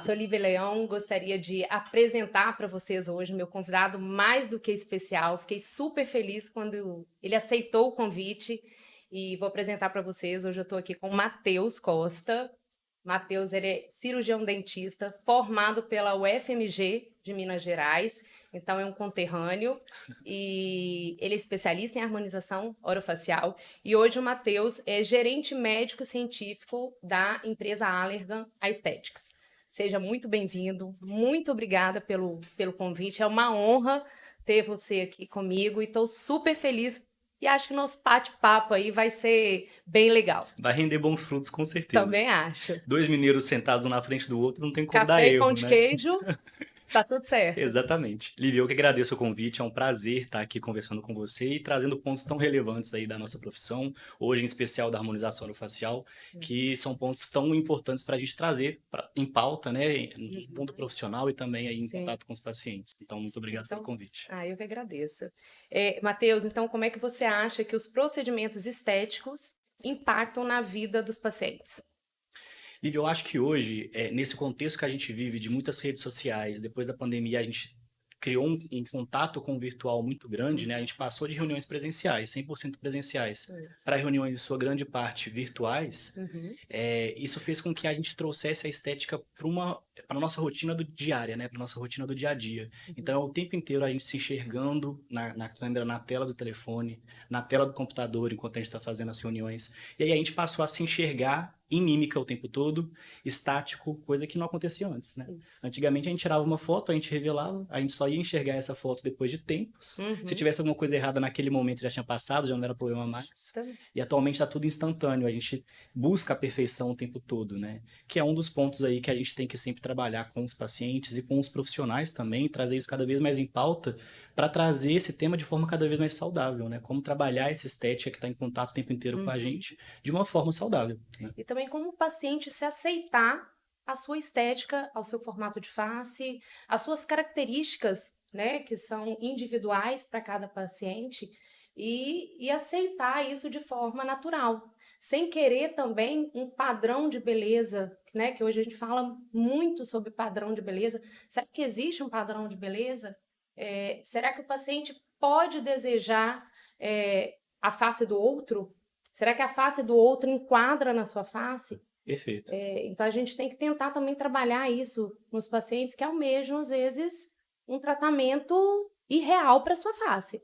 sou Lívia Leão, gostaria de apresentar para vocês hoje meu convidado mais do que especial. Fiquei super feliz quando ele aceitou o convite e vou apresentar para vocês. Hoje eu estou aqui com o Matheus Costa. Matheus, ele é cirurgião dentista, formado pela UFMG de Minas Gerais, então é um conterrâneo, e ele é especialista em harmonização orofacial, e hoje o Matheus é gerente médico científico da empresa Allergan Aesthetics. Seja muito bem-vindo, muito obrigada pelo convite, é uma honra ter você aqui comigo, e estou super feliz, e acho que o nosso bate-papo aí vai ser bem legal. Vai render bons frutos, com certeza. Também acho. Dois mineiros sentados um na frente do outro, não tem como dar Café e erro, pão de né? queijo, tá tudo certo. Exatamente. Lívia, eu que agradeço o convite, é um prazer estar aqui conversando com você e trazendo pontos tão relevantes aí da nossa profissão, hoje em especial da harmonização orofacial, que são pontos tão importantes para a gente trazer em pauta, né, no mundo profissional e também aí em contato com os pacientes. Então, muito obrigado pelo convite. Eu que agradeço. Matheus, então, como é que você acha que os procedimentos estéticos impactam na vida dos pacientes? Lívia, eu acho que hoje, nesse contexto que a gente vive de muitas redes sociais, depois da pandemia a gente criou um contato com o virtual muito grande, né? A gente passou de reuniões presenciais, 100% presenciais, para reuniões, em sua grande parte, virtuais. Isso fez com que a gente trouxesse a estética para a nossa rotina diária, né? Para a nossa rotina do dia a dia. Então, o tempo inteiro a gente se enxergando na câmera, na tela do telefone, na tela do computador, enquanto a gente está fazendo as reuniões. E aí a gente passou a se enxergar em mímica o tempo todo, estático, coisa que não acontecia antes, né? Antigamente a gente tirava uma foto, a gente revelava, a gente só ia enxergar essa foto depois de tempos. Se tivesse alguma coisa errada naquele momento já tinha passado, já não era problema mais. E atualmente está tudo instantâneo, a gente busca a perfeição o tempo todo, né? Que é um dos pontos aí que a gente tem que sempre trabalhar com os pacientes e com os profissionais também, trazer isso cada vez mais em pauta para trazer esse tema de forma cada vez mais saudável, né? Como trabalhar essa estética que está em contato o tempo inteiro com a gente de uma forma saudável, né? E também como o paciente se aceitar a sua estética, ao seu formato de face, as suas características, né, que são individuais para cada paciente, e aceitar isso de forma natural, sem querer também um padrão de beleza, né, que hoje a gente fala muito sobre padrão de beleza. Será que existe um padrão de beleza? Será que o paciente pode desejar a face do outro? Será que a face do outro enquadra na sua face? Perfeito. Então, a gente tem que tentar também trabalhar isso nos pacientes que almejam, às vezes, um tratamento irreal para a sua face.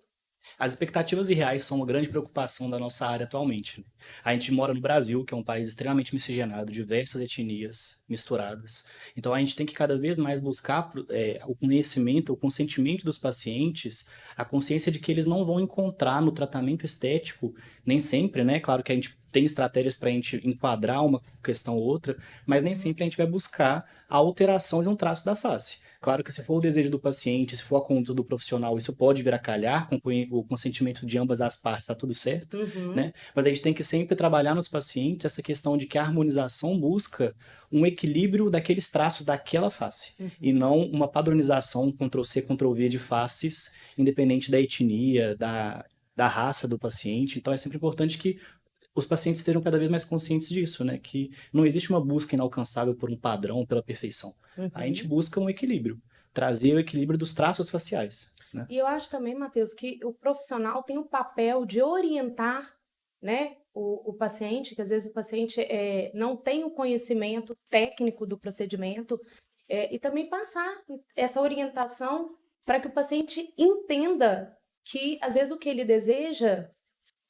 As expectativas irreais são uma grande preocupação da nossa área atualmente, né? A gente mora no Brasil, que é um país extremamente miscigenado, diversas etnias misturadas. Então a gente tem que cada vez mais buscar o conhecimento, o consentimento dos pacientes, a consciência de que eles não vão encontrar no tratamento estético, nem sempre, né? Claro que a gente tem estratégias para a gente enquadrar uma questão ou outra, mas nem sempre a gente vai buscar a alteração de um traço da face. Claro que se for o desejo do paciente, se for a conduta do profissional, isso pode vir a calhar com o consentimento de ambas as partes, está tudo certo, né? Mas a gente tem que sempre trabalhar nos pacientes essa questão de que a harmonização busca um equilíbrio daqueles traços daquela face, e não uma padronização, um Ctrl-C, Ctrl-V de faces, independente da etnia, da raça do paciente. Então é sempre importante que os pacientes estejam cada vez mais conscientes disso, né? Que não existe uma busca inalcançável por um padrão, pela perfeição. A gente busca um equilíbrio, trazer o equilíbrio dos traços faciais, né? E eu acho também, Matheus, que o profissional tem o papel de orientar, né, o paciente, que às vezes o paciente não tem o conhecimento técnico do procedimento, e também passar essa orientação para que o paciente entenda que, às vezes, o que ele deseja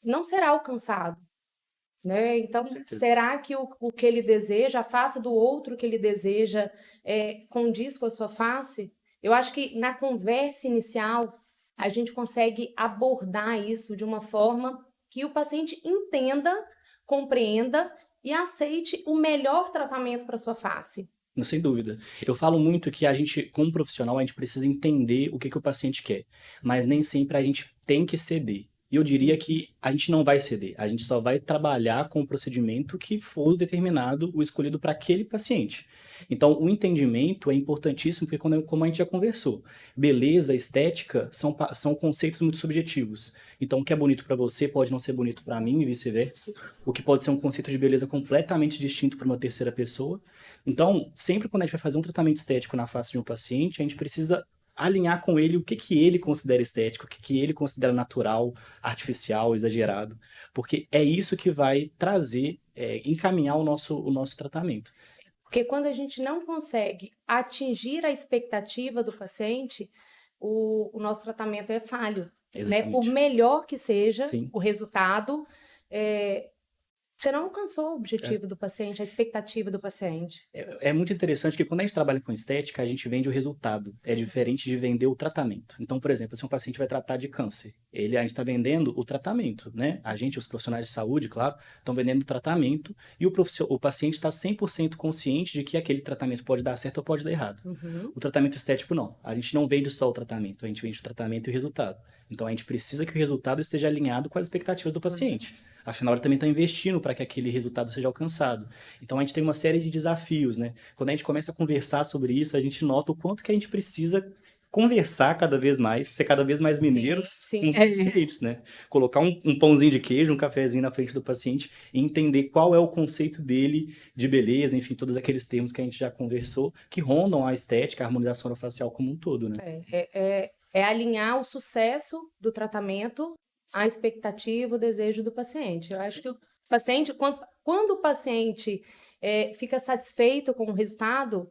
não será alcançado. Né? Então, será que o que ele deseja, a face do outro que ele deseja, condiz com a sua face? Eu acho que na conversa inicial a gente consegue abordar isso de uma forma que o paciente entenda, compreenda e aceite o melhor tratamento para a sua face. Sem dúvida. Eu falo muito que a gente, como profissional, a gente precisa entender o que o paciente quer, mas nem sempre a gente tem que ceder. E eu diria que a gente não vai ceder, a gente só vai trabalhar com o procedimento que for determinado, o escolhido para aquele paciente. Então, o entendimento é importantíssimo, porque como a gente já conversou, beleza, estética são conceitos muito subjetivos. Então, o que é bonito para você pode não ser bonito para mim e vice-versa. O que pode ser um conceito de beleza completamente distinto para uma terceira pessoa. Então, sempre quando a gente vai fazer um tratamento estético na face de um paciente, a gente precisa alinhar com ele o que que ele considera estético, o que que ele considera natural, artificial, exagerado, porque é isso que vai trazer, encaminhar o nosso tratamento. Porque quando a gente não consegue atingir a expectativa do paciente, o nosso tratamento é falho, né? Por Exatamente. melhor que seja Sim. o resultado, você não alcançou o É. objetivo do paciente, a expectativa do paciente. É muito interessante que quando a gente trabalha com estética, a gente vende o resultado. É diferente de vender o tratamento. Então, por exemplo, se um paciente vai tratar de câncer, a gente está vendendo o tratamento, né? A gente, os profissionais de saúde, claro, estão vendendo o tratamento e o paciente está 100% consciente de que aquele tratamento pode dar certo ou pode dar errado. Uhum. O tratamento estético, não. A gente não vende só o tratamento, a gente vende o tratamento e o resultado. Então, a gente precisa que o resultado esteja alinhado com as expectativas do paciente. Afinal, ele também está investindo para que aquele resultado seja alcançado. Então, a gente tem uma série de desafios, né? Quando a gente começa a conversar sobre isso, a gente nota o quanto que a gente precisa conversar cada vez mais, ser cada vez mais mineiros Sim, com os sim. pacientes, né? Colocar um pãozinho de queijo, um cafezinho na frente do paciente e entender qual é o conceito dele de beleza, enfim, todos aqueles termos que a gente já conversou, que rondam a estética, a harmonização orofacial como um todo, né? É alinhar o sucesso do tratamento à expectativa, o desejo do paciente. Eu acho que o paciente, quando o paciente fica satisfeito com o resultado,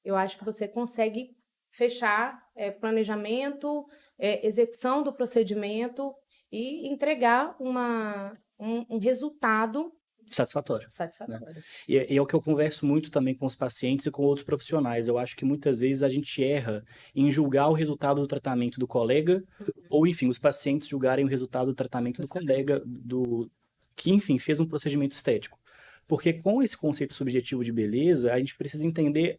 eu acho que você consegue fechar planejamento, execução do procedimento e entregar um resultado Satisfatório. satisfatório. E é o que eu converso muito também com os pacientes e com outros profissionais. Eu acho que muitas vezes a gente erra em julgar o resultado do tratamento do colega, ou enfim, os pacientes julgarem o resultado do tratamento do colega que, enfim, fez um procedimento estético. Porque com esse conceito subjetivo de beleza, a gente precisa entender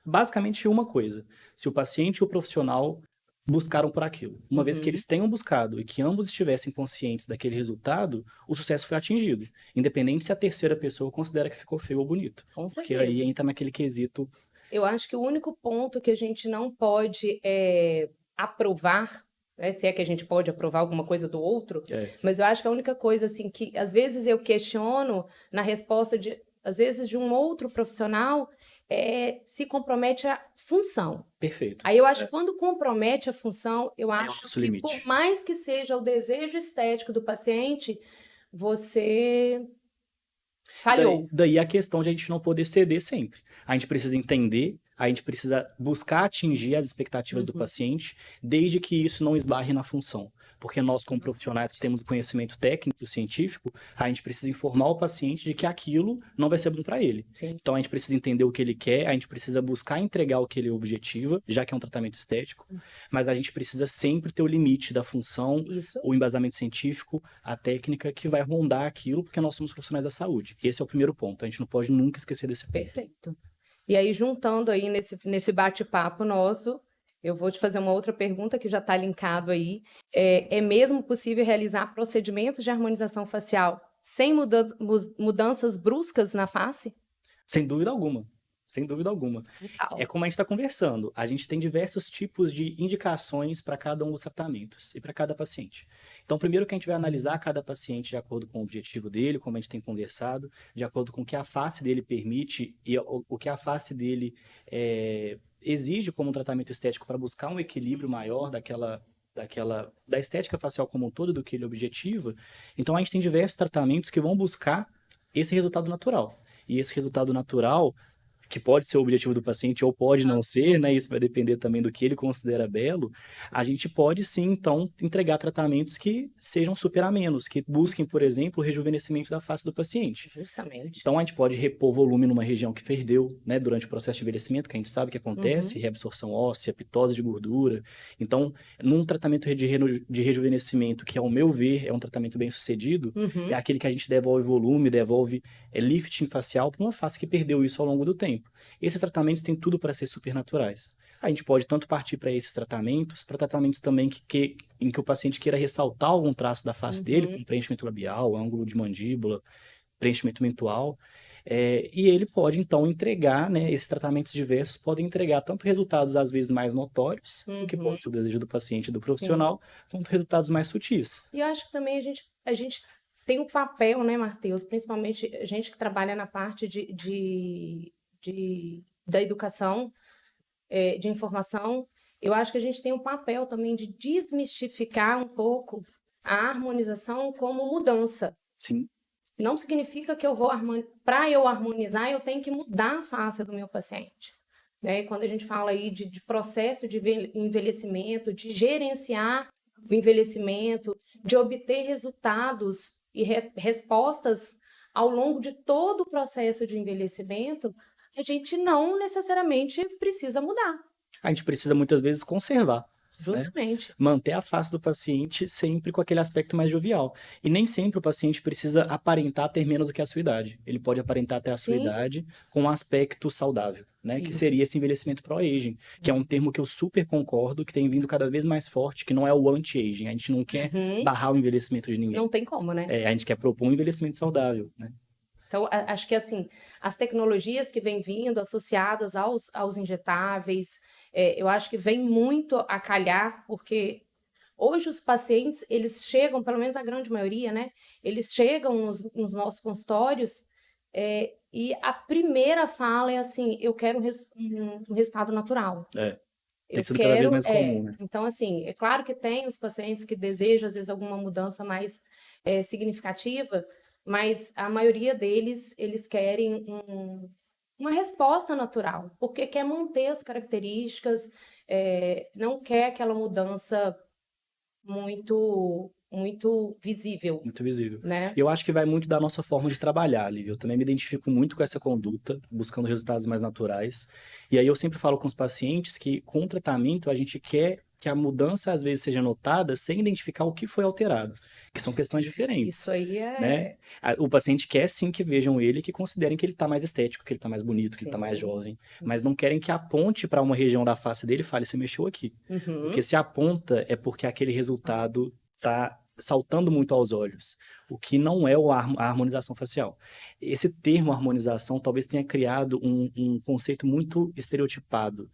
basicamente uma coisa: se o paciente e o profissional buscaram por aquilo. Uma vez que eles tenham buscado e que ambos estivessem conscientes daquele resultado, o sucesso foi atingido. Independente se a terceira pessoa considera que ficou feio ou bonito. Com Porque certeza. aí entra naquele quesito. Eu acho que o único ponto que a gente não pode aprovar, né, se é que a gente pode aprovar alguma coisa do outro, mas eu acho que a única coisa assim que às vezes eu questiono na resposta às vezes de um outro profissional se compromete a função. Perfeito. Aí eu acho que quando compromete a função, eu acho nosso que limite. por mais que seja o desejo estético do paciente, você falhou. Daí a questão de a gente não poder ceder sempre. A gente precisa entender, a gente precisa buscar atingir as expectativas do paciente, desde que isso não esbarre na função. Porque nós, como profissionais que temos o conhecimento técnico, científico, a gente precisa informar o paciente de que aquilo não vai ser bom para ele. Sim. Então a gente precisa entender o que ele quer, a gente precisa buscar entregar o que ele objetiva, já que é um tratamento estético, mas a gente precisa sempre ter o limite da função, Isso. o embasamento científico, a técnica que vai rondar aquilo, porque nós somos profissionais da saúde. Esse é o primeiro ponto. A gente não pode nunca esquecer desse ponto. Perfeito. E aí, juntando aí nesse bate-papo nosso, eu vou te fazer uma outra pergunta que já está linkado aí. É mesmo possível realizar procedimentos de harmonização facial sem mudanças bruscas na face? Sem dúvida alguma. Sem dúvida alguma. Total. É como a gente está conversando. A gente tem diversos tipos de indicações para cada um dos tratamentos e para cada paciente. Então, primeiro que a gente vai analisar cada paciente de acordo com o objetivo dele, como a gente tem conversado, de acordo com o que a face dele permite e o que a face dele exige como um tratamento estético para buscar um equilíbrio maior da estética facial como um todo, do que ele objetiva. Então, a gente tem diversos tratamentos que vão buscar esse resultado natural. E esse resultado natural, que pode ser o objetivo do paciente ou pode não ser, né? Isso vai depender também do que ele considera belo. A gente pode sim, então, entregar tratamentos que sejam super amenos, que busquem, por exemplo, o rejuvenescimento da face do paciente. Justamente. Então, a gente pode repor volume numa região que perdeu, né, durante o processo de envelhecimento, que a gente sabe que acontece, reabsorção óssea, pitose de gordura. Então, num tratamento de rejuvenescimento, que ao meu ver é um tratamento bem sucedido, é aquele que a gente devolve volume, devolve lifting facial para uma face que perdeu isso ao longo do tempo. tempo. Esses tratamentos têm tudo para ser supernaturais. A gente pode tanto partir para esses tratamentos, para tratamentos também em que o paciente queira ressaltar algum traço da face dele, como preenchimento labial, ângulo de mandíbula, preenchimento mentual. E ele pode, então, entregar, né, esses tratamentos diversos podem entregar tanto resultados, às vezes, mais notórios, o que pode ser o desejo do paciente e do profissional, quanto resultados mais sutis. E eu acho que também a gente tem o papel, né, Matheus, principalmente a gente que trabalha na parte da educação, de informação, eu acho que a gente tem o papel também de desmistificar um pouco a harmonização como mudança. Sim. Não significa que para eu harmonizar, eu tenho que mudar a face do meu paciente. Né? Quando a gente fala aí de processo de envelhecimento, de gerenciar o envelhecimento, de obter resultados e respostas ao longo de todo o processo de envelhecimento, a gente não necessariamente precisa mudar. A gente precisa muitas vezes conservar. Justamente. Né? Manter a face do paciente sempre com aquele aspecto mais jovial. E nem sempre o paciente precisa aparentar ter menos do que a sua idade. Ele pode aparentar até a sua idade com um aspecto saudável, né? Que seria esse envelhecimento pro-aging, que é um termo que eu super concordo, que tem vindo cada vez mais forte, que não é o anti-aging. A gente não quer barrar o envelhecimento de ninguém. Não tem como, né? A gente quer propor um envelhecimento saudável, né? Então, acho que assim, as tecnologias que vêm vindo associadas aos injetáveis, eu acho que vem muito a calhar, porque hoje os pacientes, eles chegam, pelo menos a grande maioria, né? Eles chegam nos nossos consultórios e a primeira fala é assim, eu quero um resultado natural. Tem sido cada vez mais comum, né? Então, assim, é claro que tem os pacientes que desejam, às vezes, alguma mudança mais significativa, mas a maioria deles, eles querem uma resposta natural, porque quer manter as características, não quer aquela mudança muito visível. Muito visível. Né? E eu acho que vai muito da nossa forma de trabalhar, Lívia. Eu também me identifico muito com essa conduta, buscando resultados mais naturais. E aí eu sempre falo com os pacientes que, com o tratamento, a gente quer que a mudança, às vezes, seja notada sem identificar o que foi alterado, que são questões diferentes. Isso aí né? O paciente quer, sim, que vejam ele e que considerem que ele está mais estético, que ele está mais bonito, que ele está mais jovem. Mas não querem que aponte para uma região da face dele e fale, você mexeu aqui. Porque se aponta é porque aquele resultado está saltando muito aos olhos, o que não é a harmonização facial. Esse termo harmonização talvez tenha criado um conceito muito estereotipado.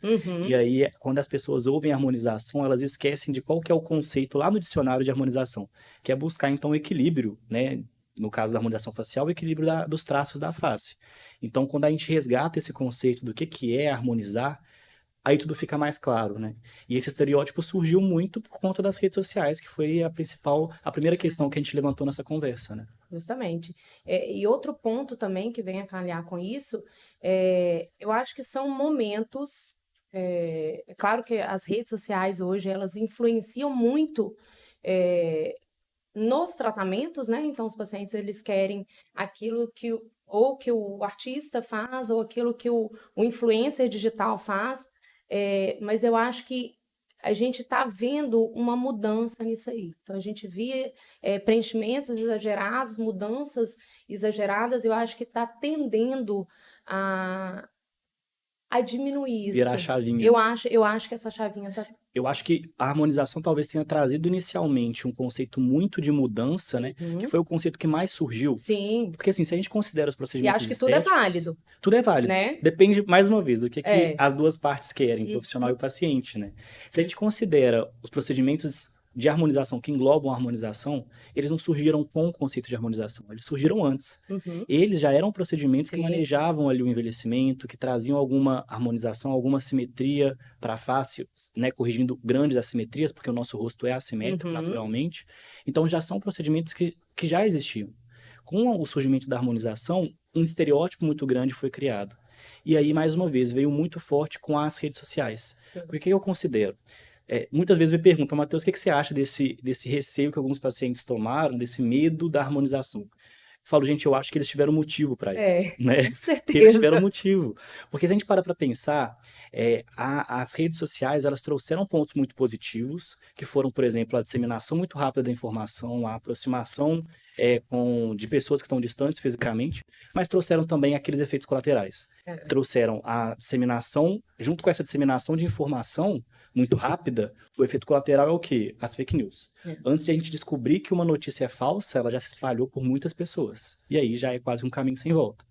E aí, quando as pessoas ouvem harmonização, elas esquecem de qual que é o conceito lá no dicionário de harmonização, que é buscar, então, o equilíbrio, né? No caso da harmonização facial, o equilíbrio dos traços da face. Então, quando a gente resgata esse conceito do que é harmonizar, aí tudo fica mais claro, né? E esse estereótipo surgiu muito por conta das redes sociais, que foi a primeira questão que a gente levantou nessa conversa, né? Justamente. E outro ponto também que vem a calhar com isso, eu acho que são momentos, é claro que as redes sociais hoje, elas influenciam muito nos tratamentos, né? Então, os pacientes, eles querem aquilo que o artista faz, ou aquilo que o influencer digital faz, mas eu acho que a gente está vendo uma mudança nisso aí. Então, a gente via preenchimentos exagerados, mudanças exageradas, eu acho que está tendendo a diminuir isso. Virar a chavinha. Eu acho que essa chavinha está... Eu acho que a harmonização talvez tenha trazido inicialmente um conceito muito de mudança, né? Que foi o conceito que mais surgiu. Sim. Porque assim, se a gente considera os procedimentos E acho que tudo é válido. Tudo é válido. Né? Depende, mais uma vez, do que as duas partes querem, o profissional e o paciente, né? Se a gente considera os procedimentos de harmonização que englobam a harmonização, eles não surgiram com o conceito de harmonização, eles surgiram antes. Eles já eram procedimentos que manejavam ali o envelhecimento, que traziam alguma harmonização, alguma simetria para a face, né, corrigindo grandes assimetrias, porque o nosso rosto é assimétrico naturalmente. Então já são procedimentos que já existiam. Com o surgimento da harmonização, um estereótipo muito grande foi criado. E aí, mais uma vez, veio muito forte com as redes sociais. Por que eu considero? Muitas vezes me perguntam, Matheus, o que você acha desse receio que alguns pacientes tomaram, desse medo da harmonização? falo, gente, eu acho que eles tiveram motivo para isso, É, né? com Que eles tiveram certeza. motivo. Porque se a gente para pensar, as redes sociais, elas trouxeram pontos muito positivos, que foram, por exemplo, a disseminação muito rápida da informação, a aproximação de pessoas que estão distantes fisicamente, mas trouxeram também aqueles efeitos colaterais. É. Trouxeram a disseminação, junto com essa disseminação de informação muito rápida, o efeito colateral é o quê? As fake news. É. Antes de a gente descobrir que uma notícia é falsa, ela já se espalhou por muitas pessoas. E aí já é quase um caminho sem volta.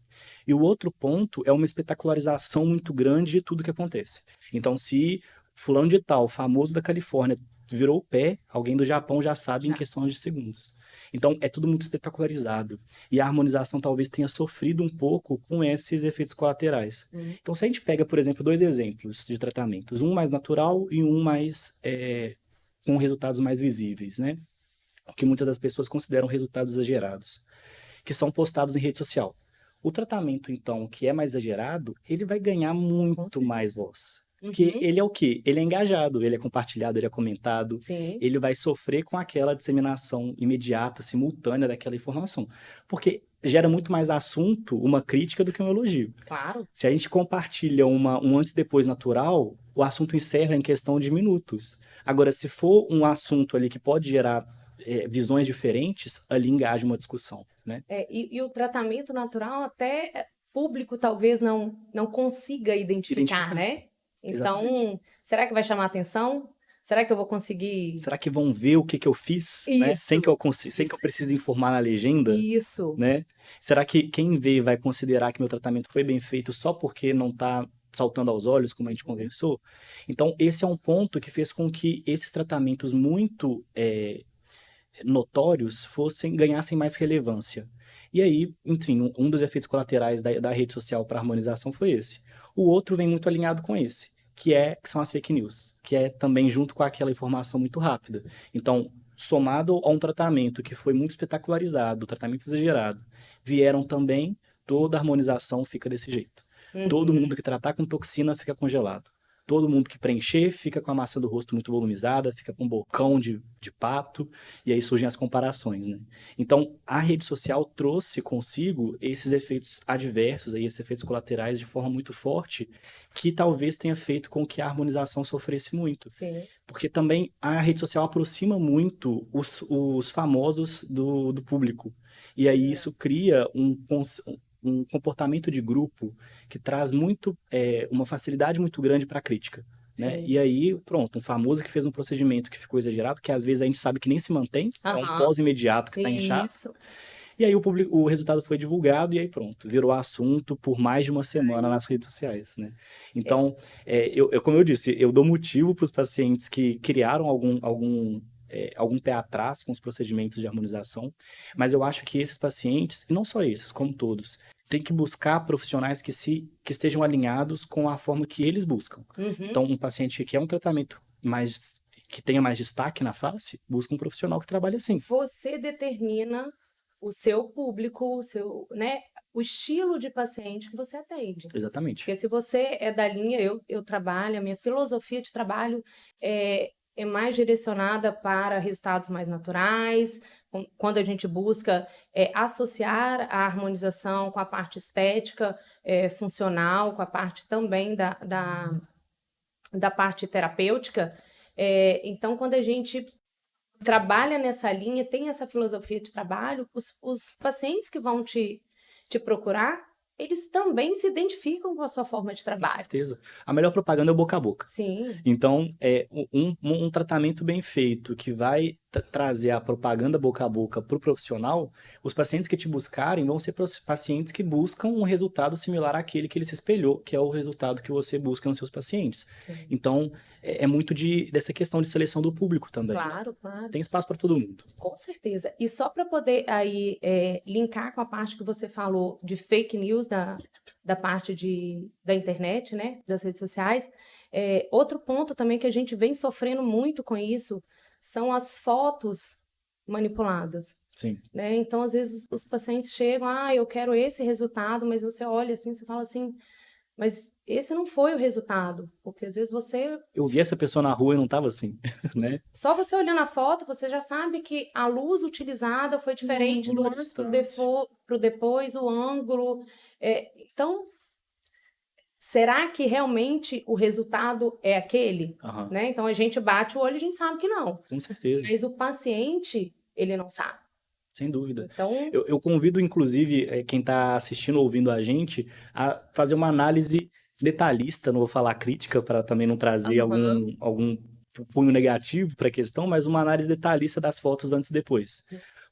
E o outro ponto é uma espetacularização muito grande de tudo que acontece. Então, se fulano de tal, famoso da Califórnia, virou o pé, alguém do Japão já sabe em Já. questões de segundos. Então, é tudo muito espetacularizado. E a harmonização talvez tenha sofrido um pouco com esses efeitos colaterais. Então, se a gente pega, por exemplo, dois exemplos de tratamentos, um mais natural e um mais com resultados mais visíveis, né? O que muitas das pessoas consideram resultados exagerados, que são postados em rede social. O tratamento, então, que é mais exagerado, ele vai ganhar Com muito mais certeza. voz. Porque Uhum. ele é o quê? Ele é engajado, ele é compartilhado, ele é comentado, Sim, ele vai sofrer com aquela disseminação imediata, simultânea daquela informação. Porque gera muito mais assunto uma crítica do que um elogio. claro. Se a gente compartilha um antes e depois natural, o assunto encerra em questão de minutos. Agora, se for um assunto ali que pode gerar visões diferentes, ali engaja uma discussão, né? E o tratamento natural até público talvez não consiga identificar, Identificar, né? exatamente. Então, será que vai chamar atenção? Será que eu vou conseguir? Será que vão ver o que eu fiz, né? Isso, Sem que isso, eu precise informar na legenda, isso. né? Será que quem vê vai considerar que meu tratamento foi bem feito só porque não está saltando aos olhos, como a gente Uhum. conversou? Então, esse é um ponto que fez com que esses tratamentos muito notórios ganhassem mais relevância. E aí, enfim, um dos efeitos colaterais da rede social para harmonização foi esse. O outro vem muito alinhado com esse, que são as fake news, que é também junto com aquela informação muito rápida. Então, somado a um tratamento que foi muito espetacularizado, tratamento exagerado, vieram também, toda a harmonização fica desse jeito. Todo Uhum. mundo que tratar com toxina fica congelado. Todo mundo que preencher fica com a massa do rosto muito volumizada, fica com um bocão de pato, e aí surgem as comparações, né? Então, a rede social trouxe consigo esses efeitos adversos, aí, esses efeitos colaterais de forma muito forte, que talvez tenha feito com que a harmonização sofresse muito. Sim. Porque também a rede social aproxima muito os famosos do público. E aí isso cria um comportamento de grupo que traz uma facilidade muito grande para a crítica. Né? Sim. E aí, pronto, um famoso que fez um procedimento que ficou exagerado, que às vezes a gente sabe que nem se mantém, é um Aham. pós-imediato que está inchado, Isso. e aí o resultado foi divulgado e aí pronto, virou assunto por mais de uma semana nas redes sociais, né? É. Então, como eu disse, eu dou motivo para os pacientes que criaram algum pé atrás com os procedimentos de harmonização, mas eu acho que esses pacientes, e não só esses, como todos, têm que buscar profissionais que estejam alinhados com a forma que eles buscam. Uhum. Então, um paciente que quer um tratamento que tenha mais destaque na face, busca um profissional que trabalhe assim. Você determina o seu público, né, o estilo de paciente que você atende. Exatamente. Porque se você é da linha, eu trabalho, a minha filosofia de trabalho é mais direcionada para resultados mais naturais, quando a gente busca associar a harmonização com a parte estética, funcional, com a parte também da parte terapêutica. Então, quando a gente trabalha nessa linha, tem essa filosofia de trabalho, os pacientes que vão te procurar, eles também se identificam com a sua forma de Com trabalho. certeza. A melhor propaganda é o boca a boca. Sim, Então, um tratamento bem feito que vai trazer a propaganda boca a boca para o profissional, os pacientes que te buscarem vão ser pacientes que buscam um resultado similar àquele que ele se espelhou, que é o resultado que você busca nos seus pacientes. sim. Então, é muito dessa questão de seleção do público também, né? Claro, claro. Tem espaço para todo mundo. Com certeza. E só para poder aí linkar com a parte que você falou de fake news da parte da internet, né, das redes sociais, outro ponto também que a gente vem sofrendo muito com isso são as fotos manipuladas, Sim. né? Então, às vezes, os pacientes chegam, eu quero esse resultado, mas você olha assim, você fala assim, mas esse não foi o resultado, porque às vezes Eu vi essa pessoa na rua e não tava assim, né? só você olhando a foto, você já sabe que a luz utilizada foi O diferente ângulo, do a antes distância. para o depois, o ângulo. Então, será que realmente o resultado é aquele? Aham, Né? Então a gente bate o olho e a gente sabe que não. com certeza. Mas o paciente, ele não sabe. Sem dúvida. Então, Eu convido, inclusive, quem está assistindo ou ouvindo a gente, a fazer uma análise detalhista, não vou falar crítica, para também não trazer aham, algum punho negativo para a questão, mas uma análise detalhista das fotos antes e depois.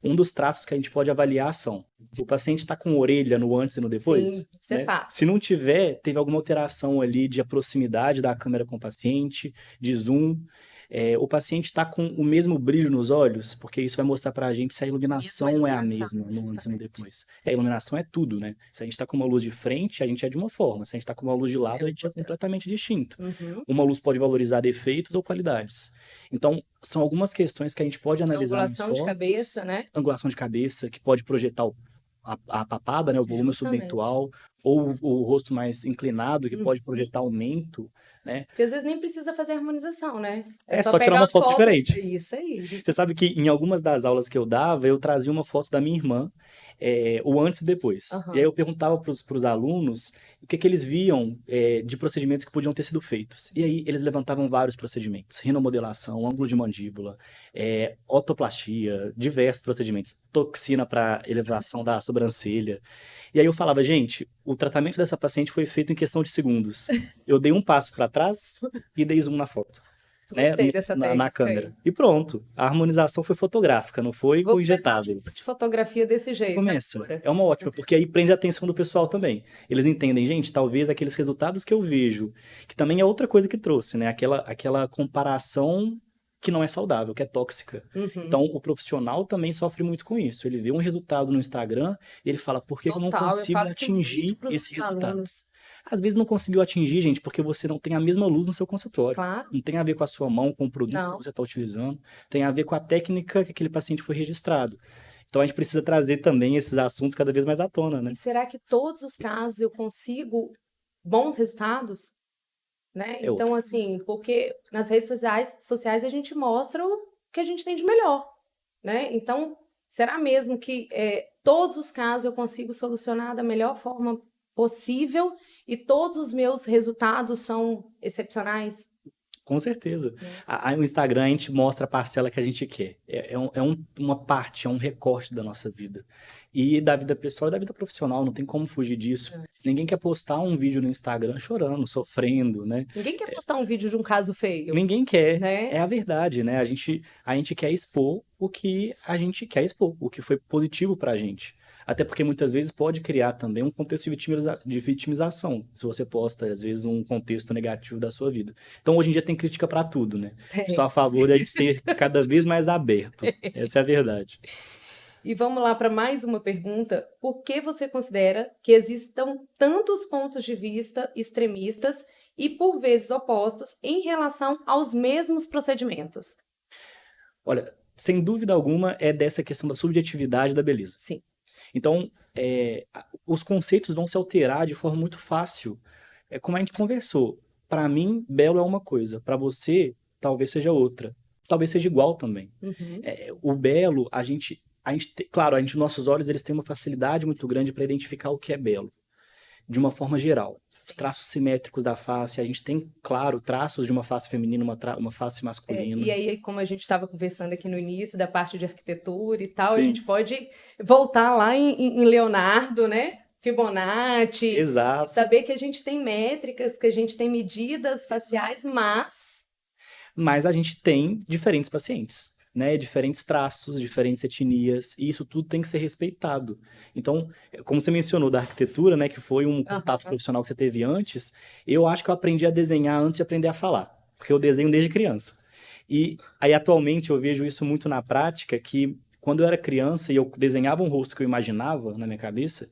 Um dos traços que a gente pode avaliar são: o paciente está com orelha no antes e no sim, depois, isso é né? fato. Se não tiver, teve alguma alteração ali de proximidade da câmera com o paciente, de zoom. O paciente está com o mesmo brilho nos olhos, porque isso vai mostrar para a gente se a Mesma iluminação é a iluminação, mesma no antes e no justamente. depois. A iluminação é tudo, né? Se a gente está com uma luz de frente, a gente é de uma forma. Se a gente está com uma luz de lado, É a gente é outra. completamente distinto. Uhum. Uma luz pode valorizar defeitos ou qualidades. Então, são algumas questões que a gente pode analisar nas Angulação de cabeça, fotos. né? Angulação de cabeça, que pode projetar a papada, né, o volume Justamente. subdentual, ou o rosto mais inclinado, que pode Uhum. projetar aumento, né? Porque às vezes nem precisa fazer harmonização, né? É É só só tirar pegar uma a foto foto. diferente. Isso aí, Você sabe que em algumas das aulas que eu dava, eu trazia uma foto da minha irmã, o antes e depois. E aí aham. eu perguntava para os alunos o que eles viam de procedimentos que podiam ter sido feitos. E aí eles levantavam vários procedimentos: rinomodelação, ângulo de mandíbula, otoplastia, diversos procedimentos, toxina para elevação da sobrancelha. E aí eu falava: gente, o tratamento dessa paciente foi feito em questão de segundos. Eu dei um passo para trás e dei zoom na foto, né, Gostei dessa na técnica câmera. aí. E pronto, a harmonização foi fotográfica, não foi Vou com começar um curso de injetáveis. fotografia desse jeito Começa. agora. É uma ótima, porque aí prende a atenção do pessoal também. Eles entendem, gente, talvez aqueles resultados que eu vejo, que também é outra coisa que trouxe, né? Aquela comparação que não é saudável, que é tóxica. Então, Uhum. o profissional também sofre muito com isso. Ele vê um resultado no Instagram, ele fala: por que que eu não Total, eu consigo falo isso muito atingir para os esse meus resultado? alunos. Às vezes não conseguiu atingir, gente, porque você não tem a mesma luz no seu consultório. Claro, Não tem a ver com a sua mão, com o produto que não. você está utilizando, tem a ver com a técnica que aquele paciente foi registrado. Então a gente precisa trazer também esses assuntos cada vez mais à tona, E né? será que todos os casos eu consigo bons resultados? Né? É Então, outro. assim, porque nas redes sociais a gente mostra o que a gente tem de melhor, né? Então, será mesmo que todos os casos eu consigo solucionar da melhor forma possível e todos os meus resultados são excepcionais? Com certeza. Né? O Instagram a gente mostra a parcela que a gente quer. Uma parte, é um recorte da nossa vida. E da vida pessoal e da vida profissional, não tem como fugir disso. Ninguém quer postar um vídeo no Instagram chorando, sofrendo, né? Ninguém quer postar um vídeo de um caso feio, Ninguém quer. né? É a verdade, né? A gente quer expor o que a gente quer expor, o que foi positivo pra gente. Até porque muitas vezes pode criar também um contexto de vitimização, se você posta, às vezes, um contexto negativo da sua vida. Então, hoje em dia tem crítica pra tudo, né? Só a Tem. favor da gente ser cada vez mais aberto. Essa é a verdade. E vamos lá para mais uma pergunta. Por que você considera que existam tantos pontos de vista extremistas e, por vezes, opostos em relação aos mesmos procedimentos? Olha, sem dúvida alguma, é dessa questão da subjetividade da beleza. Sim. Então, os conceitos vão se alterar de forma muito fácil. É como a gente conversou. Para mim, belo é uma coisa. Para você, talvez seja outra. Talvez seja igual também. Uhum. O belo, claro, nossos olhos eles têm uma facilidade muito grande para identificar o que é belo, de uma forma geral. Os Sim. traços simétricos da face, a gente tem, claro, traços de uma face feminina, uma face E masculina. aí, como a gente estava conversando aqui no início da parte de arquitetura e tal, a gente Sim, pode voltar lá em Leonardo, né? Fibonacci, e exato. saber que a gente tem métricas, que a gente tem medidas faciais, mas Mas a gente tem diferentes pacientes, né? Diferentes traços, diferentes etnias, e isso tudo tem que ser respeitado. Então, como você mencionou da arquitetura, né, que foi um contato aham, profissional que você teve antes, eu acho que eu aprendi a desenhar antes de aprender a falar, porque eu desenho desde criança. E aí atualmente eu vejo isso muito na prática, que quando eu era criança e eu desenhava um rosto que eu imaginava na minha cabeça,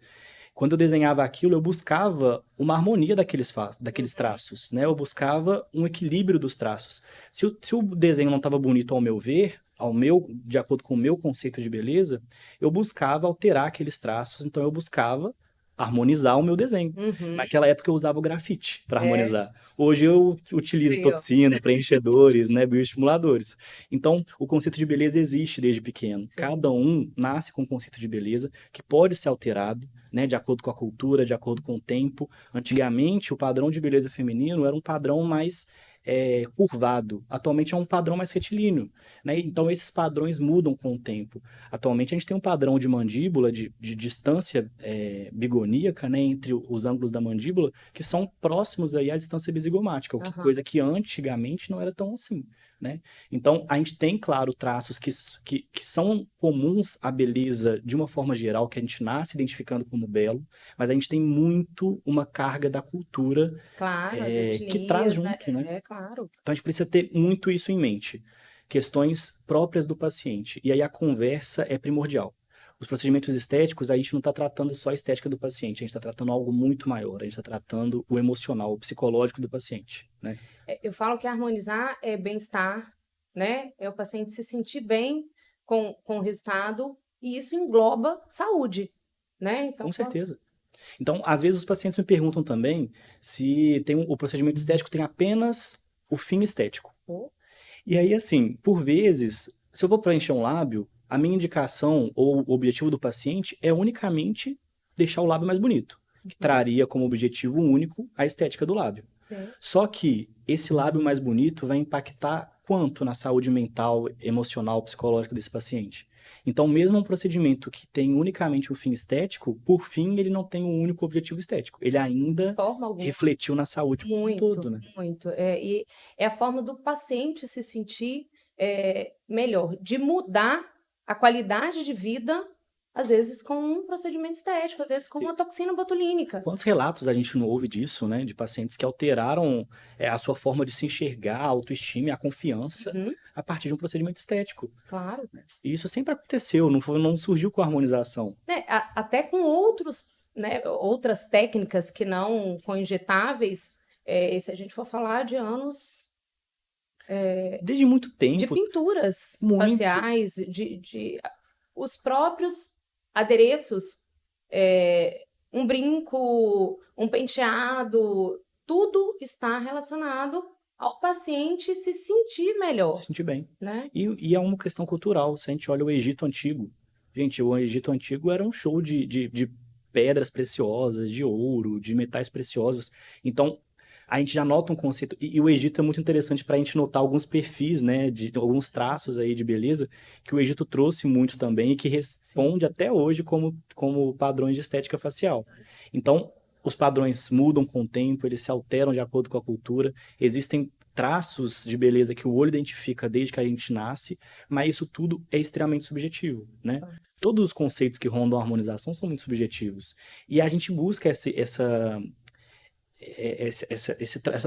quando eu desenhava aquilo, eu buscava uma harmonia daqueles traços, né? Eu buscava um equilíbrio dos traços. Se o desenho não estava bonito ao meu ver, de acordo com o meu conceito de beleza, eu buscava alterar aqueles traços, então eu buscava harmonizar o meu desenho. Uhum. Naquela época eu usava o grafite para É, harmonizar. Hoje eu utilizo viu? toxina, preenchedores, né, bioestimuladores. Então, o conceito de beleza existe desde pequeno. Sim. Cada um nasce com um conceito de beleza que pode ser alterado, né, de acordo com a cultura, de acordo com o tempo. Antigamente, o padrão de beleza feminino era um padrão mais curvado. Atualmente é um padrão mais retilíneo, né? Então, esses padrões mudam com o tempo. Atualmente, a gente tem um padrão de mandíbula, de distância bigoníaca, né, entre os ângulos da mandíbula, que são próximos aí à distância bisigomática, Aham. coisa que antigamente não era tão assim, né? Então, a gente tem, claro, traços que são comuns à beleza de uma forma geral, que a gente nasce identificando como belo, mas a gente tem muito uma carga da cultura Claro, as que traz etnias, né? junto, né? É, claro. Então, a gente precisa ter muito isso em mente. Questões próprias do paciente. E aí a conversa é primordial. Os procedimentos estéticos, a gente não está tratando só a estética do paciente, a gente está tratando algo muito maior, a gente está tratando o emocional, o psicológico do paciente, né? Eu falo que harmonizar é bem-estar, né? É o paciente se sentir bem com o resultado, e isso engloba saúde, né? Então, Com certeza. Então, às vezes os pacientes me perguntam também se o procedimento estético tem apenas o fim estético. pô, E aí, assim, por vezes, se eu vou preencher um lábio, a minha indicação ou o objetivo do paciente é unicamente deixar o lábio mais bonito, que traria como objetivo único a estética do lábio. sim. Só que esse lábio mais bonito vai impactar quanto na saúde mental, emocional, psicológica desse paciente. Então, mesmo um procedimento que tem unicamente o fim estético, por fim, ele não tem um único objetivo estético. Ele De ainda forma alguma. refletiu na saúde como um Muito, todo, né? muito. E é a forma do paciente se sentir melhor, de mudar a qualidade de vida, às vezes com um procedimento estético, às vezes com uma toxina botulínica. Quantos relatos a gente não ouve disso, né? De pacientes que alteraram a sua forma de se enxergar, a autoestima e a confiança Uhum, a partir de um procedimento estético. claro. E isso sempre aconteceu, não surgiu com a harmonização. Né, até com outros, né, outras técnicas que não com injetáveis, e se a gente for falar de anos Desde muito de tempo, pinturas muito. faciais, os próprios adereços, um brinco, um penteado, tudo está relacionado ao paciente se sentir Se melhor, sentir bem. né? E é uma questão cultural. Se a gente olha o Egito Antigo, gente, o Egito Antigo era um show de pedras preciosas, de ouro, de metais preciosos. Então, a gente já nota um conceito. E o Egito é muito interessante para a gente notar alguns perfis, né, de alguns traços aí de beleza que o Egito trouxe muito também e que Sim. responde até hoje como padrões de estética facial. Então, os padrões mudam com o tempo, eles se alteram de acordo com a cultura. Existem traços de beleza que o olho identifica desde que a gente nasce, mas isso tudo é extremamente subjetivo, né? Todos os conceitos que rondam a harmonização são muito subjetivos. E a gente busca essa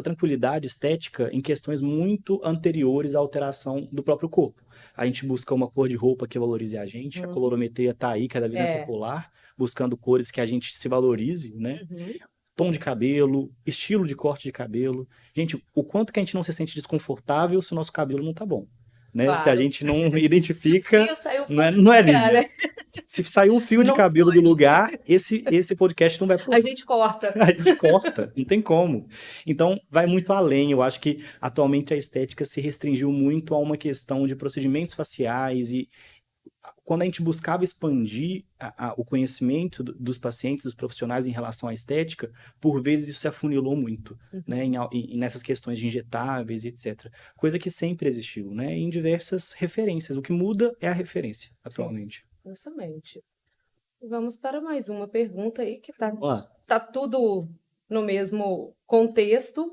tranquilidade estética em questões muito anteriores à alteração do próprio corpo. A gente busca uma cor de roupa que valorize a gente, a colorimetria está aí cada vez mais É. popular, buscando cores que a gente se valorize, né? Uhum. Tom de cabelo, estilo de corte de cabelo. Gente, o quanto que a gente não se sente desconfortável se o nosso cabelo não tá bom, né? Se a Claro. gente não Se o identifica, fio saiu não é, fora do não é lugar, Lívia. né? Se sair um fio de Não cabelo do pode. lugar, esse podcast não vai pro A ar. gente corta. A gente corta, não tem como. Então, vai muito além. Eu acho que atualmente a estética se restringiu muito a uma questão de procedimentos faciais e quando a gente buscava expandir o conhecimento dos pacientes, dos profissionais em relação à estética, por vezes isso se afunilou muito, né, nessas questões de injetáveis e etc. Coisa que sempre existiu, né, em diversas referências. O que muda é a referência, Sim, atualmente. justamente. Vamos para mais uma pergunta aí que Ó, tá tudo no mesmo contexto.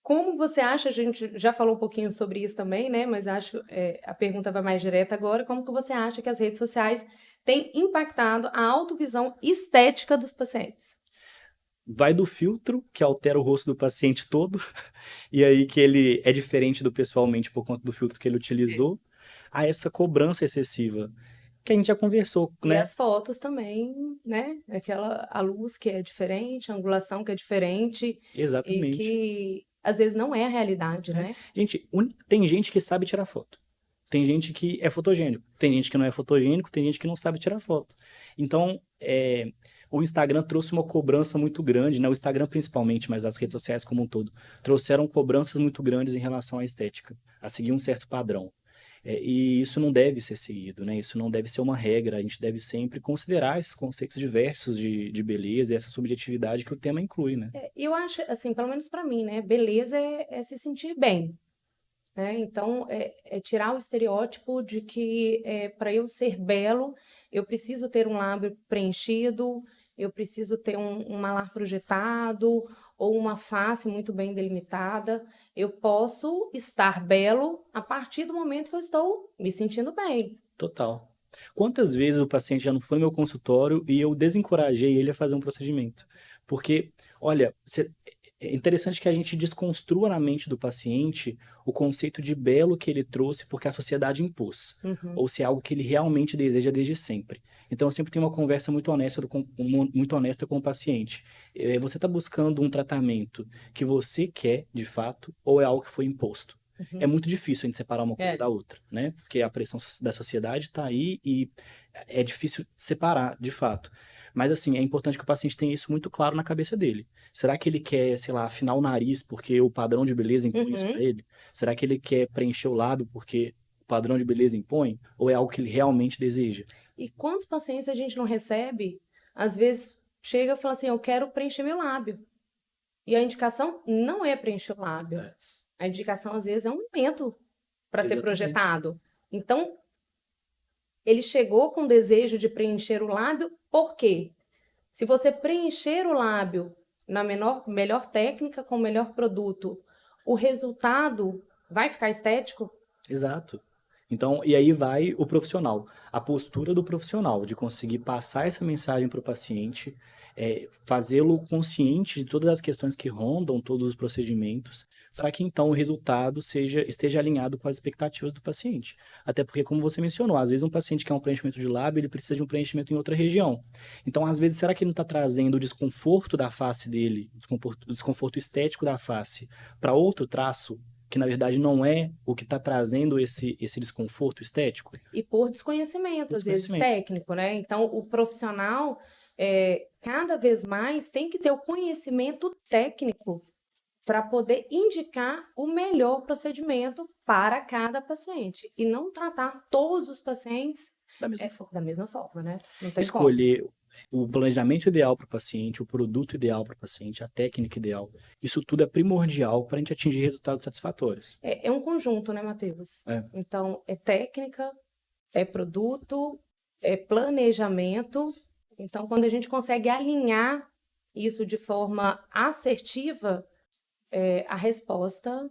Como você acha, a gente já falou um pouquinho sobre isso também, né? Mas acho a pergunta vai mais direta agora. Como que você acha que as redes sociais têm impactado a autovisão estética dos pacientes? vai do filtro, que altera o rosto do paciente todo, e aí que ele é diferente do pessoalmente por conta do filtro que ele utilizou, a essa cobrança excessiva, que a gente já conversou, E né? as fotos também, né? A luz que é diferente, a angulação que é diferente e Exatamente. que às vezes não é a realidade, É. né? Gente, tem gente que sabe tirar foto. Tem gente que é fotogênico. Tem gente que não é fotogênico, tem gente que não sabe tirar foto. Então, o Instagram trouxe uma cobrança muito grande, né? O Instagram principalmente, mas as redes sociais como um todo, trouxeram cobranças muito grandes em relação à estética, a seguir um certo padrão. E isso não deve ser seguido, né? Isso não deve ser uma regra. A gente deve sempre considerar esses conceitos diversos de beleza e essa subjetividade que o tema inclui, né? Eu acho, assim, pelo menos para mim, né? Beleza é se sentir bem, né? Então, é tirar o estereótipo de que para eu ser belo, eu preciso ter um lábio preenchido, eu preciso ter um malar projetado ou uma face muito bem delimitada. Eu posso estar belo a partir do momento que eu estou me sentindo bem. Total. Quantas vezes o paciente já não foi no meu consultório e eu desencorajei ele a fazer um procedimento? Porque, olha, é interessante que a gente desconstrua na mente do paciente o conceito de belo que ele trouxe porque a sociedade impôs, Uhum. ou se é algo que ele realmente deseja desde sempre. Então, eu sempre tenho uma conversa muito honesta, muito honesta com o paciente. Você está buscando um tratamento que você quer, de fato, ou é algo que foi imposto? É Uhum. muito difícil a gente separar uma coisa É. da outra, né? Porque a pressão da sociedade está aí e é difícil separar, de fato. Mas, assim, é importante que o paciente tenha isso muito claro na cabeça dele. Será que ele quer, sei lá, afinar o nariz porque o padrão de beleza impõe isso para Uhum. ele? Será que ele quer preencher o lábio porque o padrão de beleza impõe? Ou é algo que ele realmente deseja? E quantos pacientes a gente não recebe, às vezes chega e fala assim, eu quero preencher meu lábio. E a indicação não é preencher o lábio. É. A indicação, às vezes, é um aumento para ser Exatamente. projetado. Então, ele chegou com o desejo de preencher o lábio, por quê? Se você preencher o lábio na melhor técnica, com o melhor produto, o resultado vai ficar estético? Exato. Então, e aí vai o profissional, a postura do profissional, de conseguir passar essa mensagem para o paciente, fazê-lo consciente de todas as questões que rondam todos os procedimentos, para que então o resultado esteja alinhado com as expectativas do paciente. Até porque, como você mencionou, às vezes um paciente quer um preenchimento de lábio, ele precisa de um preenchimento em outra região. Então, às vezes, será que ele não está trazendo o desconforto da face dele, o desconforto estético da face, para outro traço? Que na verdade não é o que está trazendo esse desconforto estético? E por desconhecimento, O às vezes desconhecimento. técnico, né? Então, o profissional, cada vez mais, tem que ter o conhecimento técnico para poder indicar o melhor procedimento para cada paciente e não tratar todos os pacientes Da mesma forma. da mesma forma, né? Não tem como. Escolher o planejamento ideal para o paciente, o produto ideal para o paciente, a técnica ideal, isso tudo é primordial para a gente atingir resultados satisfatórios. É um conjunto, né, Matheus? É, Então, é técnica, é produto, é planejamento. Então, quando a gente consegue alinhar isso de forma assertiva, a resposta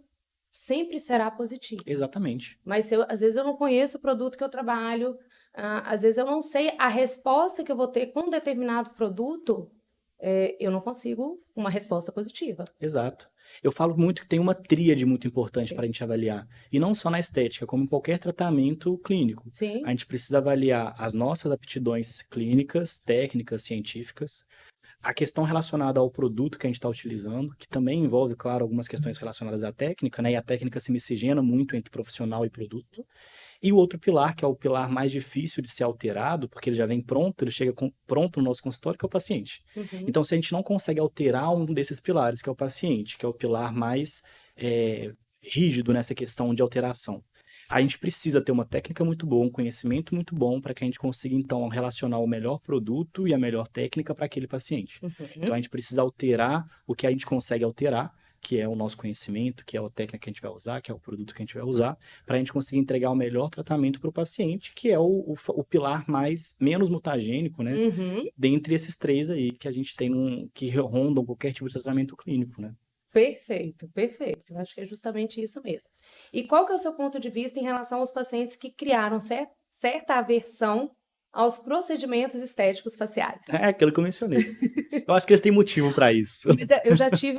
sempre será positiva. exatamente. Mas às vezes eu não conheço o produto que eu trabalho, às vezes eu não sei a resposta que eu vou ter com um determinado produto, eu não consigo uma resposta positiva. Exato. Eu falo muito que tem uma tríade muito importante Sim. para a gente avaliar. E não só na estética, como em qualquer tratamento clínico. A Sim. gente precisa avaliar as nossas aptidões clínicas, técnicas, científicas, a questão relacionada ao produto que a gente está utilizando, que também envolve, claro, algumas questões relacionadas à técnica, né? E a técnica se miscigena muito entre profissional e produto. E o outro pilar, que é o pilar mais difícil de ser alterado, porque ele já vem pronto, ele chega pronto no nosso consultório, que é o paciente. Uhum. Então, se a gente não consegue alterar um desses pilares, que é o paciente, que é o pilar mais rígido nessa questão de alteração, a gente precisa ter uma técnica muito boa, um conhecimento muito bom, para que a gente consiga, então, relacionar o melhor produto e a melhor técnica para aquele paciente. Uhum. Então, a gente precisa alterar o que a gente consegue alterar, que é o nosso conhecimento, que é a técnica que a gente vai usar, que é o produto que a gente vai usar, para a gente conseguir entregar o melhor tratamento para o paciente, que é o pilar menos mutagênico, né? Uhum. Dentre esses três aí que a gente tem que rondam qualquer tipo de tratamento clínico, né? Perfeito, perfeito. Eu acho que é justamente isso mesmo. E qual que é o seu ponto de vista em relação aos pacientes que criaram certa aversão aos procedimentos estéticos faciais? É aquilo que eu mencionei. Eu acho que eles têm motivo para isso. Mas eu já tive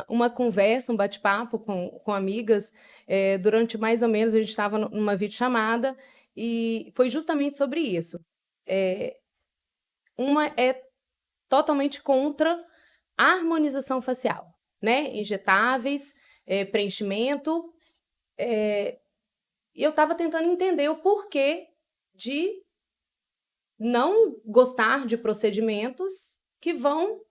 uma conversa, um bate-papo com amigas, durante mais ou menos, a gente estava numa videochamada, e foi justamente sobre isso. Uma é totalmente contra a harmonização facial, né? Injetáveis, preenchimento. E eu estava tentando entender o porquê não gostar de procedimentos que vão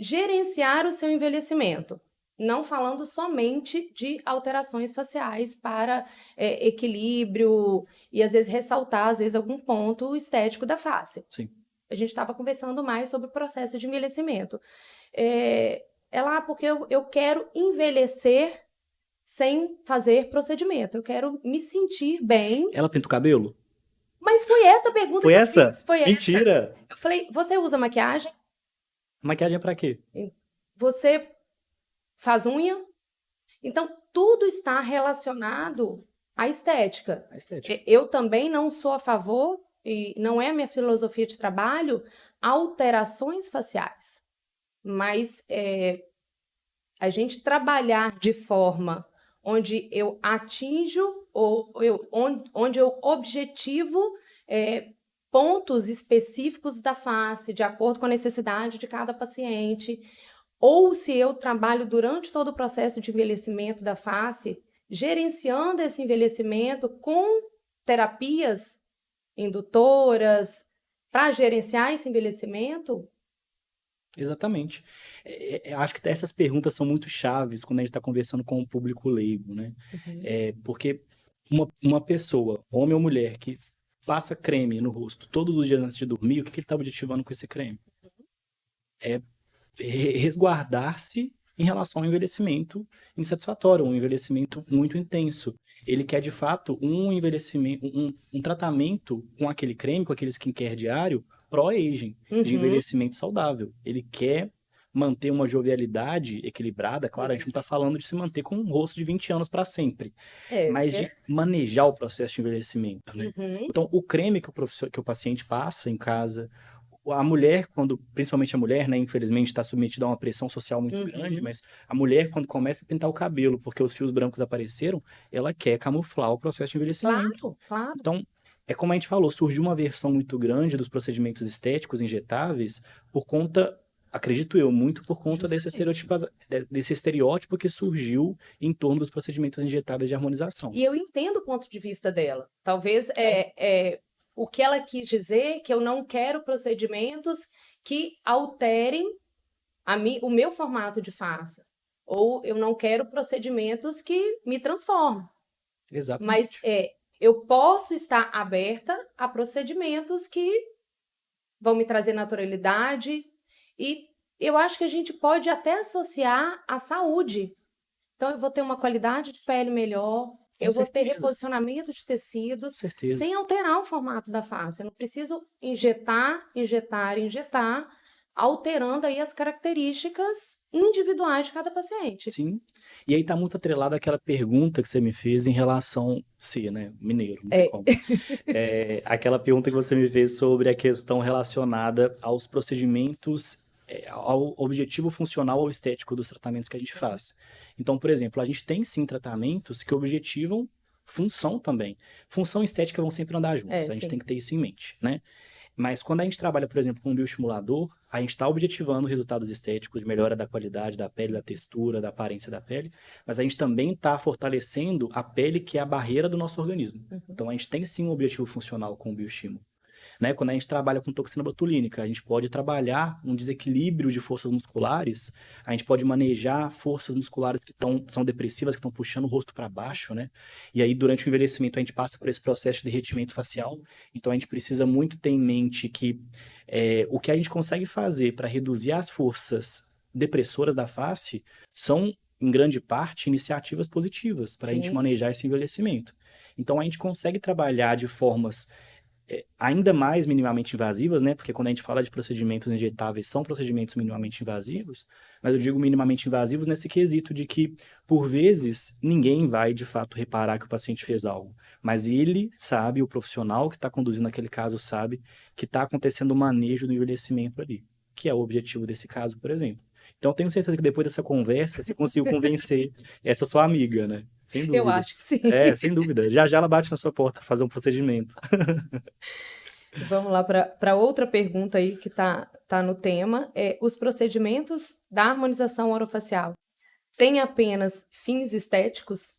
gerenciar o seu envelhecimento. Não falando somente de alterações faciais para equilíbrio e, às vezes, ressaltar, às vezes, algum ponto estético da face. Sim. A gente estava conversando mais sobre o processo de envelhecimento. Porque eu quero envelhecer sem fazer procedimento. Eu quero me sentir bem. Ela pinta o cabelo? Mas foi essa a pergunta Foi que essa? eu fiz. Foi Mentira! essa. Eu falei, você usa maquiagem? Maquiagem é pra quê? Você faz unha? Então, tudo está relacionado à estética. A estética. Eu também não sou a favor, e não é a minha filosofia de trabalho, alterações faciais. Mas a gente trabalhar de forma onde eu atinjo, onde eu objetivo pontos específicos da face, de acordo com a necessidade de cada paciente, ou se eu trabalho durante todo o processo de envelhecimento da face, gerenciando esse envelhecimento com terapias indutoras para gerenciar esse envelhecimento. Exatamente. Acho que essas perguntas são muito chaves quando a gente está conversando com o público leigo, né? Uhum. Porque uma pessoa, homem ou mulher, que passa creme no rosto todos os dias antes de dormir, o que ele está objetivando com esse creme? É resguardar-se em relação ao envelhecimento insatisfatório, um envelhecimento muito intenso. Ele quer, de fato, um envelhecimento, um tratamento com aquele creme, com aquele skincare diário, pró-aging, de envelhecimento saudável. Ele quer manter uma jovialidade equilibrada. Claro, a gente não está falando de se manter com um rosto de 20 anos para sempre, mas de manejar o processo de envelhecimento, né? Então, o creme que o paciente passa em casa, a mulher, principalmente a mulher, né, infelizmente está submetida a uma pressão social muito grande, mas a mulher, quando começa a pintar o cabelo, porque os fios brancos apareceram, ela quer camuflar o processo de envelhecimento. Claro. Então, é como a gente falou, surgiu uma versão muito grande dos procedimentos estéticos injetáveis por conta, acredito eu, muito por conta desse estereótipo que surgiu em torno dos procedimentos injetáveis de harmonização. E eu entendo o ponto de vista dela. Talvez o que ela quis dizer, que eu não quero procedimentos que alterem o meu formato de face. Ou eu não quero procedimentos que me transformem. Exatamente. Mas eu posso estar aberta a procedimentos que vão me trazer naturalidade. E eu acho que a gente pode até associar à saúde. Então, eu vou ter uma qualidade de pele melhor, vou ter reposicionamento de tecidos, sem alterar o formato da face. Eu não preciso injetar, alterando aí as características individuais de cada paciente. Sim. E aí tá muito atrelado àquela pergunta que você me fez em relação... né? Mineiro, não tem como. Aquela pergunta que você me fez sobre a questão relacionada aos procedimentos, ao objetivo funcional ou estético dos tratamentos que a gente faz. Então, por exemplo, a gente tem sim tratamentos que objetivam função também. Função e estética vão sempre andar juntos, a gente tem que ter isso em mente, né? Mas quando a gente trabalha, por exemplo, com um bioestimulador, a gente está objetivando resultados estéticos de melhora da qualidade da pele, da textura, da aparência da pele, mas a gente também está fortalecendo a pele, que é a barreira do nosso organismo. Então, a gente tem sim um objetivo funcional com o bioestímulo. Né? Quando a gente trabalha com toxina botulínica, a gente pode trabalhar um desequilíbrio de forças musculares, a gente pode manejar forças musculares que são depressivas, que estão puxando o rosto para baixo, né? E aí, durante o envelhecimento, a gente passa por esse processo de derretimento facial. Então, a gente precisa muito ter em mente que o que a gente consegue fazer para reduzir as forças depressoras da face são, em grande parte, iniciativas positivas para a gente manejar esse envelhecimento. Então, a gente consegue trabalhar de formas ainda mais minimamente invasivas, né? Porque quando a gente fala de procedimentos injetáveis, são procedimentos minimamente invasivos, mas eu digo minimamente invasivos nesse quesito de que, por vezes, ninguém vai, de fato, reparar que o paciente fez algo. Mas ele sabe, o profissional que está conduzindo aquele caso sabe que está acontecendo o manejo do envelhecimento ali, que é o objetivo desse caso, por exemplo. Então, eu tenho certeza que depois dessa conversa, você conseguiu convencer essa sua amiga, né? Sem dúvida. Eu acho que sim. Sem dúvida. Já ela bate na sua porta para fazer um procedimento. Vamos lá para outra pergunta aí que tá no tema. Os procedimentos da harmonização orofacial têm apenas fins estéticos?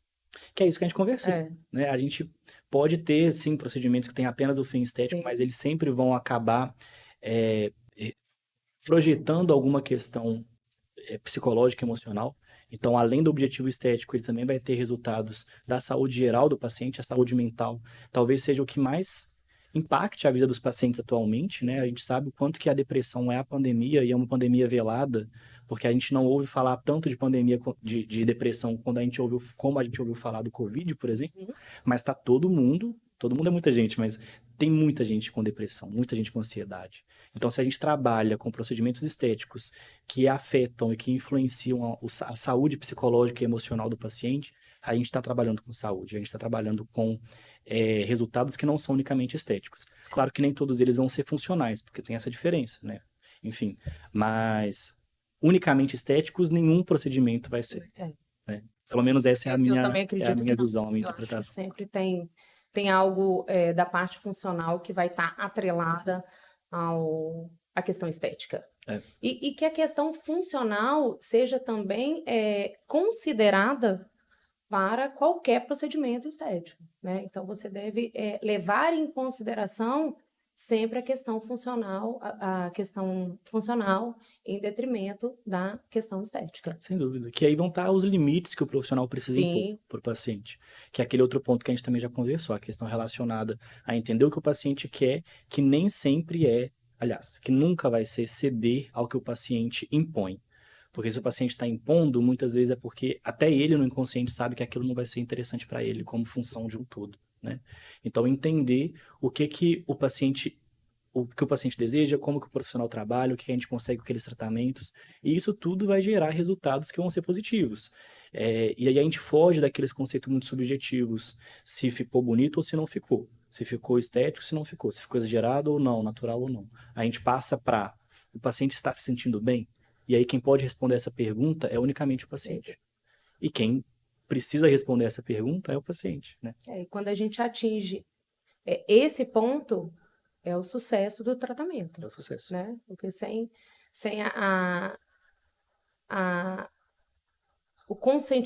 Que é isso que a gente conversou, É, né? A gente pode ter, sim, procedimentos que têm apenas o fim estético, sim, mas eles sempre vão acabar projetando alguma questão psicológica e emocional. Então, além do objetivo estético, ele também vai ter resultados da saúde geral do paciente, a saúde mental. Talvez seja o que mais impacte a vida dos pacientes atualmente, né? A gente sabe o quanto que a depressão é a pandemia e é uma pandemia velada, porque a gente não ouve falar tanto de pandemia de depressão quando a gente ouviu, como a gente ouviu falar do Covid, por exemplo, uhum, mas está todo mundo é muita gente, mas tem muita gente com depressão, muita gente com ansiedade. Então, se a gente trabalha com procedimentos estéticos que afetam e que influenciam a saúde psicológica e emocional do paciente, a gente está trabalhando com saúde, a gente está trabalhando com resultados que não são unicamente estéticos. Claro que nem todos eles vão ser funcionais, porque tem essa diferença, né? Enfim, mas unicamente estéticos, nenhum procedimento vai ser, é. né? Pelo menos essa Eu também é a acredito que minha não. visão, a minha Eu acho que interpretação. sempre tem algo da parte funcional que vai estar atrelada à questão estética. É, E que a questão funcional seja também considerada para qualquer procedimento estético, né? Então, você deve levar em consideração sempre a questão funcional em detrimento da questão estética. sem dúvida. Que aí vão estar os limites que o profissional precisa impor Sim, para o paciente. Que é aquele outro ponto que a gente também já conversou, a questão relacionada a entender o que o paciente quer, que nem sempre aliás, que nunca vai ser ceder ao que o paciente impõe. Porque se o paciente está impondo, muitas vezes é porque até ele no inconsciente sabe que aquilo não vai ser interessante para ele como função de um todo, né? Então entender o que o paciente deseja, como que o profissional trabalha, o que a gente consegue com aqueles tratamentos, e isso tudo vai gerar resultados que vão ser positivos. E aí a gente foge daqueles conceitos muito subjetivos, se ficou bonito ou se não ficou, se ficou estético, se não ficou, se ficou exagerado ou não, natural ou não. A gente passa para o paciente está se sentindo bem, e aí quem pode responder essa pergunta é unicamente o paciente. E quem precisa responder essa pergunta é o paciente, né? e quando a gente atinge esse ponto, é o sucesso do É tratamento, o sucesso. né? Porque sem a,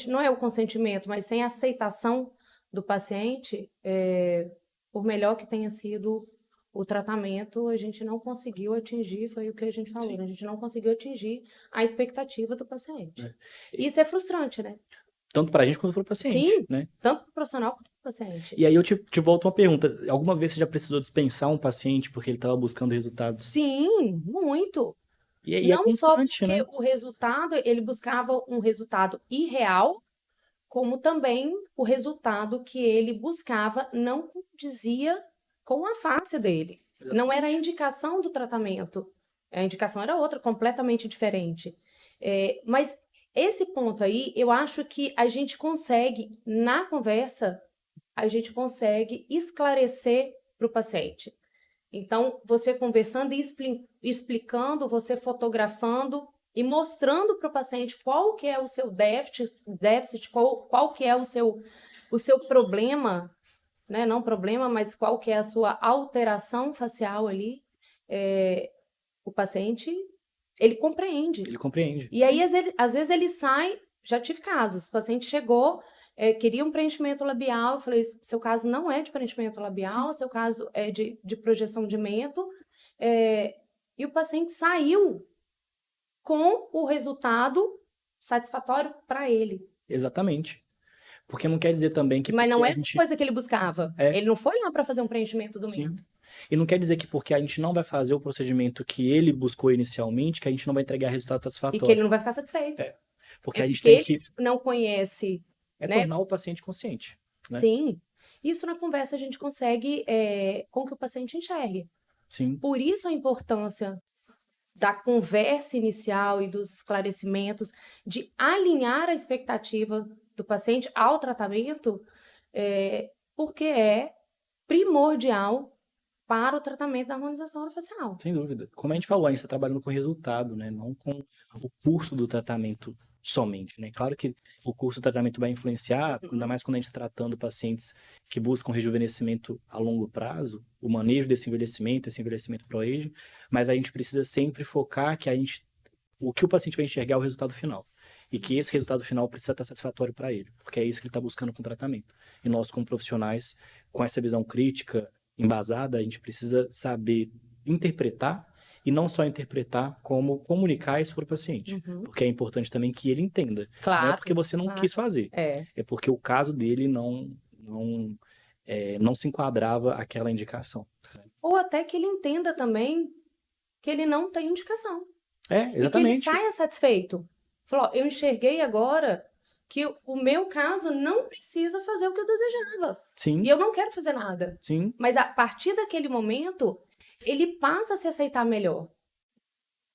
não é o consentimento, mas sem a aceitação do paciente, por melhor que tenha sido o tratamento, a gente não conseguiu atingir, foi o que a gente falou, Sim. né? A gente não conseguiu atingir a expectativa do paciente. É. E isso é frustrante, né? Tanto para a gente quanto para o paciente, Sim, né? tanto para o profissional quanto para o paciente. E aí eu te volto uma pergunta. Alguma vez você já precisou dispensar um paciente porque ele estava buscando resultados? Sim, muito. E é Não só constante, porque né? o resultado, ele buscava um resultado irreal, como também o resultado que ele buscava não condizia com a face dele. Não era a Exatamente. indicação do tratamento, a indicação era outra, completamente diferente. Mas esse ponto aí, eu acho que a gente consegue, na conversa, a gente consegue esclarecer para o paciente. Então, você conversando e explicando, você fotografando e mostrando para o paciente qual que é o seu déficit qual que é o seu problema, né? Não problema, mas qual que é a sua alteração facial ali, o paciente, ele compreende. Ele compreende. E aí, Sim. às vezes, ele sai. Já tive casos, o paciente chegou, queria um preenchimento labial. Eu falei: seu caso não é de preenchimento Sim. labial, seu caso é de projeção de mento. E o paciente saiu com o resultado satisfatório para ele. Exatamente. Porque não quer dizer também que Mas porque não a era uma gente. coisa que ele buscava. É, Ele não foi lá para fazer um preenchimento do sim. mento. E não quer dizer que porque a gente não vai fazer o procedimento que ele buscou inicialmente, que a gente não vai entregar resultado E que ele satisfatório. não vai ficar satisfeito. É. Porque É a gente porque tem ele que. não conhece, É né? tornar o paciente consciente, né? Sim. Isso na conversa a gente consegue com que o paciente enxergue. Sim. Por isso a importância da conversa inicial e dos esclarecimentos, de alinhar a expectativa do paciente ao tratamento, porque é primordial para o tratamento da harmonização orofacial. Sem dúvida. Como a gente falou, a gente está trabalhando com resultado, né? Não com o curso do tratamento somente, né? Claro que o curso do tratamento vai influenciar, ainda mais quando a gente está tratando pacientes que buscam rejuvenescimento a longo prazo, o manejo desse envelhecimento, esse envelhecimento pro-age, mas a gente precisa sempre focar que o que o paciente vai enxergar é o resultado final. e que esse resultado final precisa estar satisfatório para ele, porque é isso que ele está buscando com o tratamento. E nós, como profissionais, com essa visão crítica, embasada, a gente precisa saber interpretar e não só interpretar, como comunicar isso para o paciente. Uhum. Porque é importante também que ele entenda. Claro. Não é porque você não claro. quis fazer, é porque o caso dele não se enquadrava aquela indicação. Ou até que ele entenda também que ele não tem indicação. Exatamente. E que ele saia satisfeito. Falou, eu enxerguei agora que o meu caso não precisa fazer o que eu desejava. Sim. E eu não quero fazer nada. Sim. Mas a partir daquele momento, ele passa a se aceitar melhor.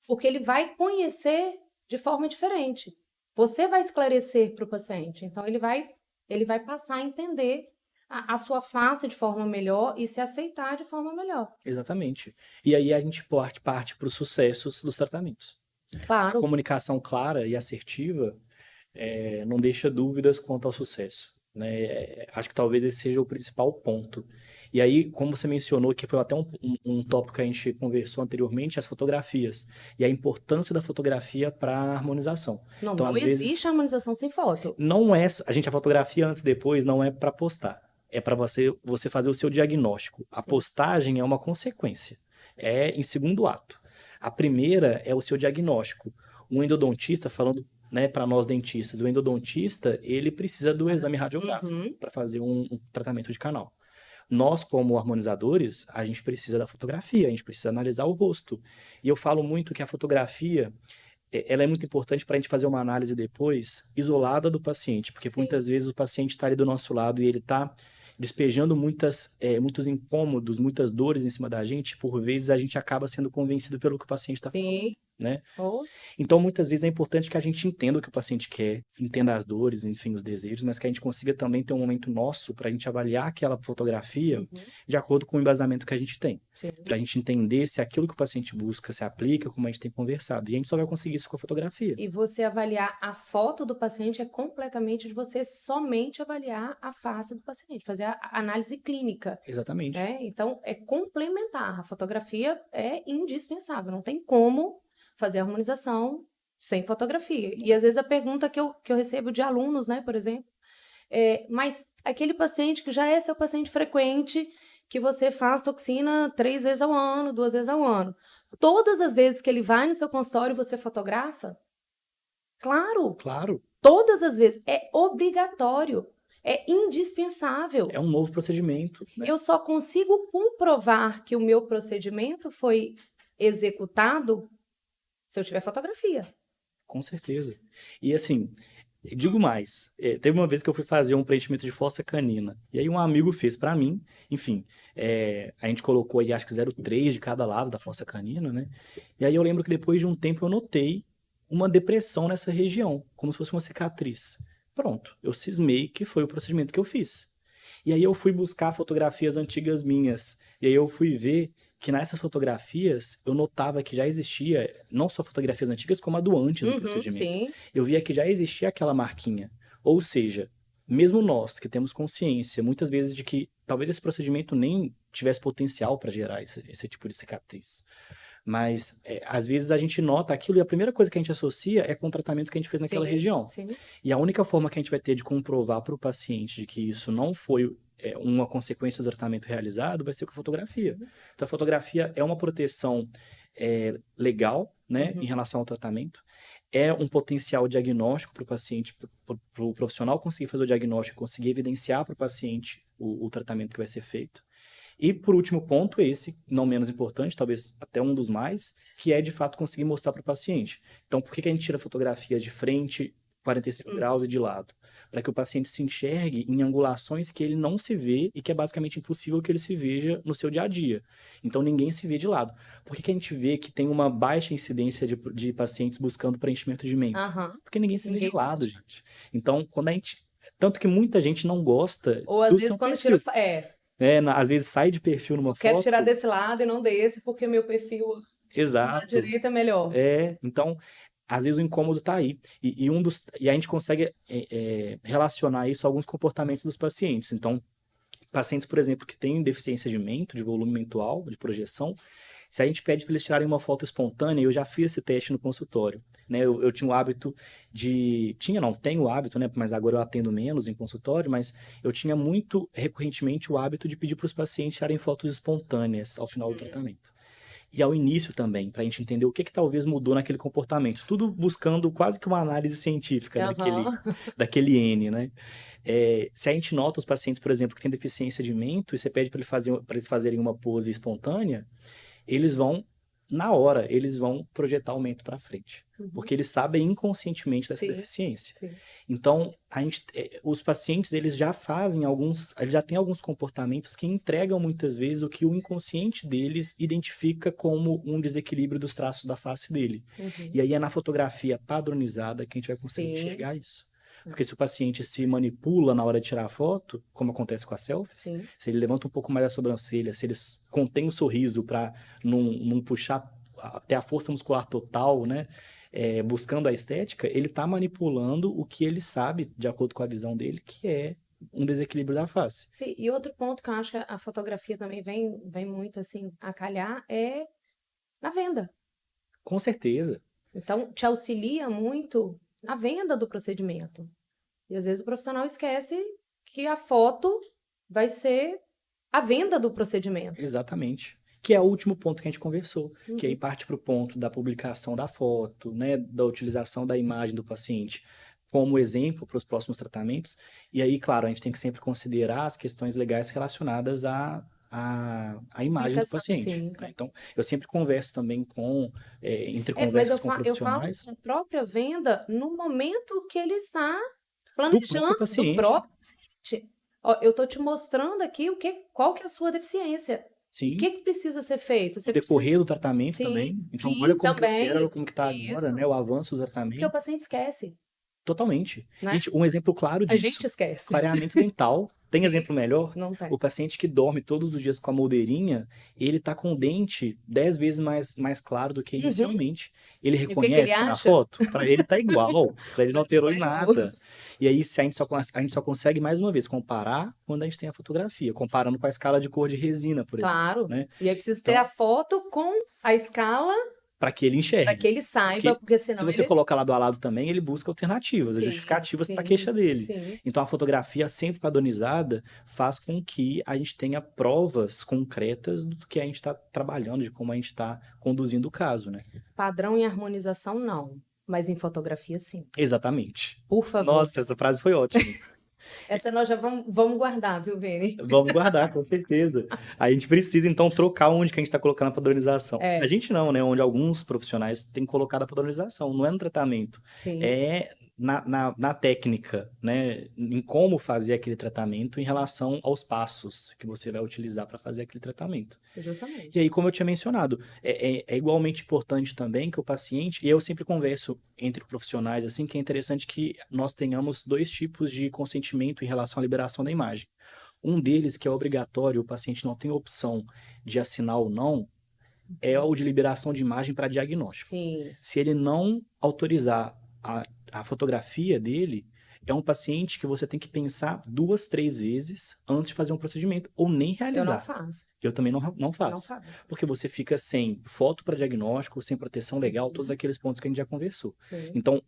Porque ele vai conhecer de forma diferente. Você vai esclarecer para o paciente. Então, ele vai passar a entender a sua face de forma melhor e se aceitar de forma melhor. Exatamente. E aí a gente parte para os sucessos dos tratamentos. Claro. A comunicação clara e assertiva não deixa dúvidas quanto ao sucesso. Né? Acho que talvez esse seja o principal ponto. E aí, como você mencionou, que foi até um tópico que a gente conversou anteriormente, as fotografias. E a importância da fotografia para a harmonização. Não, então, não existe harmonização sem foto. Não é, a fotografia antes e depois não é para postar. É para você fazer o seu diagnóstico. A postagem é uma consequência. É em segundo ato. A primeira é o seu diagnóstico. Um endodontista, falando para nós dentistas, do endodontista, ele precisa do exame radiográfico para fazer um tratamento de canal. Nós, como harmonizadores, a gente precisa da fotografia, a gente precisa analisar o rosto. E eu falo muito que a fotografia ela é muito importante para a gente fazer uma análise depois isolada do paciente, porque muitas vezes o paciente está ali do nosso lado e ele está despejando muitos incômodos, muitas dores em cima da gente, por vezes a gente acaba sendo convencido pelo que o paciente está falando, né? Então, muitas vezes é importante que a gente entenda o que o paciente quer, entenda as dores, enfim, os desejos, mas que a gente consiga também ter um momento nosso para a gente avaliar aquela fotografia de acordo com o embasamento que a gente tem. Para a gente entender se aquilo que o paciente busca se aplica, como a gente tem conversado. E a gente só vai conseguir isso com a fotografia. E você avaliar a foto do paciente é completamente de você somente avaliar a face do paciente, fazer a análise clínica. Exatamente. Então, é complementar. A fotografia é indispensável, não tem como fazer a harmonização sem fotografia. E às vezes a pergunta que eu recebo de alunos, né, por exemplo, mas aquele paciente que já é seu paciente frequente, que você faz toxina 3 vezes ao ano, 2 vezes ao ano, todas as vezes que ele vai no seu consultório, você fotografa? Claro. Claro. Todas as vezes. É obrigatório. É indispensável. É um novo procedimento. Né? Eu só consigo comprovar que o meu procedimento foi executado se eu tiver fotografia. Com certeza. E assim, digo mais, teve uma vez que eu fui fazer um preenchimento de fossa canina, e aí um amigo fez para mim, enfim, a gente colocou aí acho que 0,3 de cada lado da fossa canina, né? E aí eu lembro que depois de um tempo eu notei uma depressão nessa região, como se fosse uma cicatriz. Pronto, eu cismei que foi o procedimento que eu fiz. E aí eu fui buscar fotografias antigas minhas, e aí eu fui ver que nessas fotografias eu notava que já existia, não só fotografias antigas, como a do antes do procedimento. Sim. Eu via que já existia aquela marquinha. Ou seja, mesmo nós que temos consciência, muitas vezes, de que talvez esse procedimento nem tivesse potencial para gerar esse tipo de cicatriz. Mas, às vezes, a gente nota aquilo e a primeira coisa que a gente associa é com o tratamento que a gente fez naquela região. Sim. E a única forma que a gente vai ter de comprovar para o paciente de que isso não foi uma consequência do tratamento realizado vai ser com a fotografia. Sim. Então, a fotografia é uma proteção legal, né, em relação ao tratamento. É um potencial diagnóstico para o paciente, para o profissional conseguir fazer o diagnóstico, conseguir evidenciar para o paciente o tratamento que vai ser feito. E, por último ponto, esse, não menos importante, talvez até um dos mais, que é, de fato, conseguir mostrar para o paciente. Então, por que a gente tira fotografias de frente, 45 graus e de lado? Para que o paciente se enxergue em angulações que ele não se vê e que é basicamente impossível que ele se veja no seu dia a dia. Então, ninguém se vê de lado. Por que a gente vê que tem uma baixa incidência de pacientes buscando preenchimento de mento? Porque ninguém se vê de lado, gente. Então, quando a gente... Tanto que muita gente não gosta... Ou, às vezes, quando tira... às vezes sai de perfil numa foto. Eu quero tirar desse lado e não desse, porque meu perfil na direita é melhor. Então, às vezes o incômodo está aí. E a gente consegue relacionar isso a alguns comportamentos dos pacientes. Então, pacientes, por exemplo, que têm deficiência de mento, de volume mental, de projeção, Se a gente pede para eles tirarem uma foto espontânea, eu já fiz esse teste no consultório, né? Eu tinha o hábito de... tenho o hábito, né? Mas agora eu atendo menos em consultório, mas eu tinha muito recorrentemente o hábito de pedir para os pacientes tirarem fotos espontâneas ao final do tratamento. E ao início também, para a gente entender o que talvez mudou naquele comportamento. Tudo buscando quase que uma análise científica Aham. daquele N, né? Se a gente nota os pacientes, por exemplo, que têm deficiência de mento, e você pede para eles fazerem uma pose espontânea, eles vão, na hora, eles vão projetar o mento para frente. Porque eles sabem inconscientemente dessa Sim, deficiência. sim. Então, os pacientes, eles já têm alguns comportamentos que entregam muitas vezes o que o inconsciente deles identifica como um desequilíbrio dos traços da face dele. E aí é na fotografia padronizada que a gente vai conseguir Sim. enxergar isso. Porque se o paciente se manipula na hora de tirar a foto, como acontece com as selfies, Sim. se ele levanta um pouco mais a sobrancelha, se ele contém o sorriso para não puxar até a força muscular total, né? Buscando a estética, ele está manipulando o que ele sabe, de acordo com a visão dele, que é um desequilíbrio da face. Sim, e outro ponto que eu acho que a fotografia também vem muito assim a calhar é na venda. Com certeza. Então, te auxilia muito na venda do procedimento. E às vezes o profissional esquece que a foto vai ser a venda do procedimento. Exatamente. Que é o último ponto que a gente conversou, que aí parte para o ponto da publicação da foto, né, da utilização da imagem do paciente como exemplo para os próximos tratamentos. E aí, claro, a gente tem que sempre considerar as questões legais relacionadas à imagem do paciente. Sim, Né? claro. Então, eu sempre converso também entre Mas conversas com eu falo profissionais da própria venda no momento que ele está do próprio planejando, do paciente. próprio paciente. Ó, eu estou te mostrando aqui qual que é a sua deficiência. Sim. O que precisa ser feito? No decorrer do tratamento Sim, também. Então, sim, olha como que também. era, como que está agora, Isso. né? O avanço do Porque o tratamento. paciente esquece, Totalmente. né? Gente, um exemplo claro A disso, gente esquece. clareamento dental. Tem Sim. exemplo melhor? Não tem. O paciente que dorme todos os dias com a moldeirinha, ele tá com o dente 10 vezes mais claro do que inicialmente. Ele E o que que ele reconhece na acha? foto? Para ele tá igual. Para ele não alterou em Igual. nada. E aí a gente só consegue, mais uma vez, comparar quando a gente tem a fotografia, comparando com a escala de cor de resina, por exemplo. Claro. Né? E aí precisa ter Então, a foto com a escala para que ele enxergue. para que ele saiba, porque senão se você ele... coloca lado a lado também, ele busca alternativas, Sim, justificativas para a sim, queixa dele. sim. Então, a fotografia sempre padronizada faz com que a gente tenha provas concretas do que a gente está trabalhando, de como a gente está conduzindo o caso, né? Padrão em harmonização, não. Mas em fotografia, sim. Exatamente. Por favor. Nossa, essa frase foi ótima. Essa nós já vamos guardar, viu, Vini? Vamos guardar, com certeza. A gente precisa, então, trocar onde que a gente está colocando a padronização. A gente não, né? Onde alguns profissionais têm colocado a padronização. Não é no tratamento. Sim. É na técnica, né? Em como fazer aquele tratamento em relação aos passos que você vai utilizar para fazer aquele tratamento. Justamente. E aí, como eu tinha mencionado, é igualmente importante também que o paciente, e eu sempre converso entre profissionais, assim, que é interessante que nós tenhamos dois tipos de consentimento em relação à liberação da imagem. Um deles, que é obrigatório, o paciente não tem opção de assinar ou não, é o de liberação de imagem para diagnóstico. Sim. Se ele não autorizar a fotografia dele, é um paciente que você tem que pensar 2, 3 vezes antes de fazer um procedimento, ou nem realizar. Eu não faço. Eu também não faço. Não faço. Porque você fica sem foto para diagnóstico, sem proteção legal, todos aqueles pontos que a gente já conversou. Sim. Então,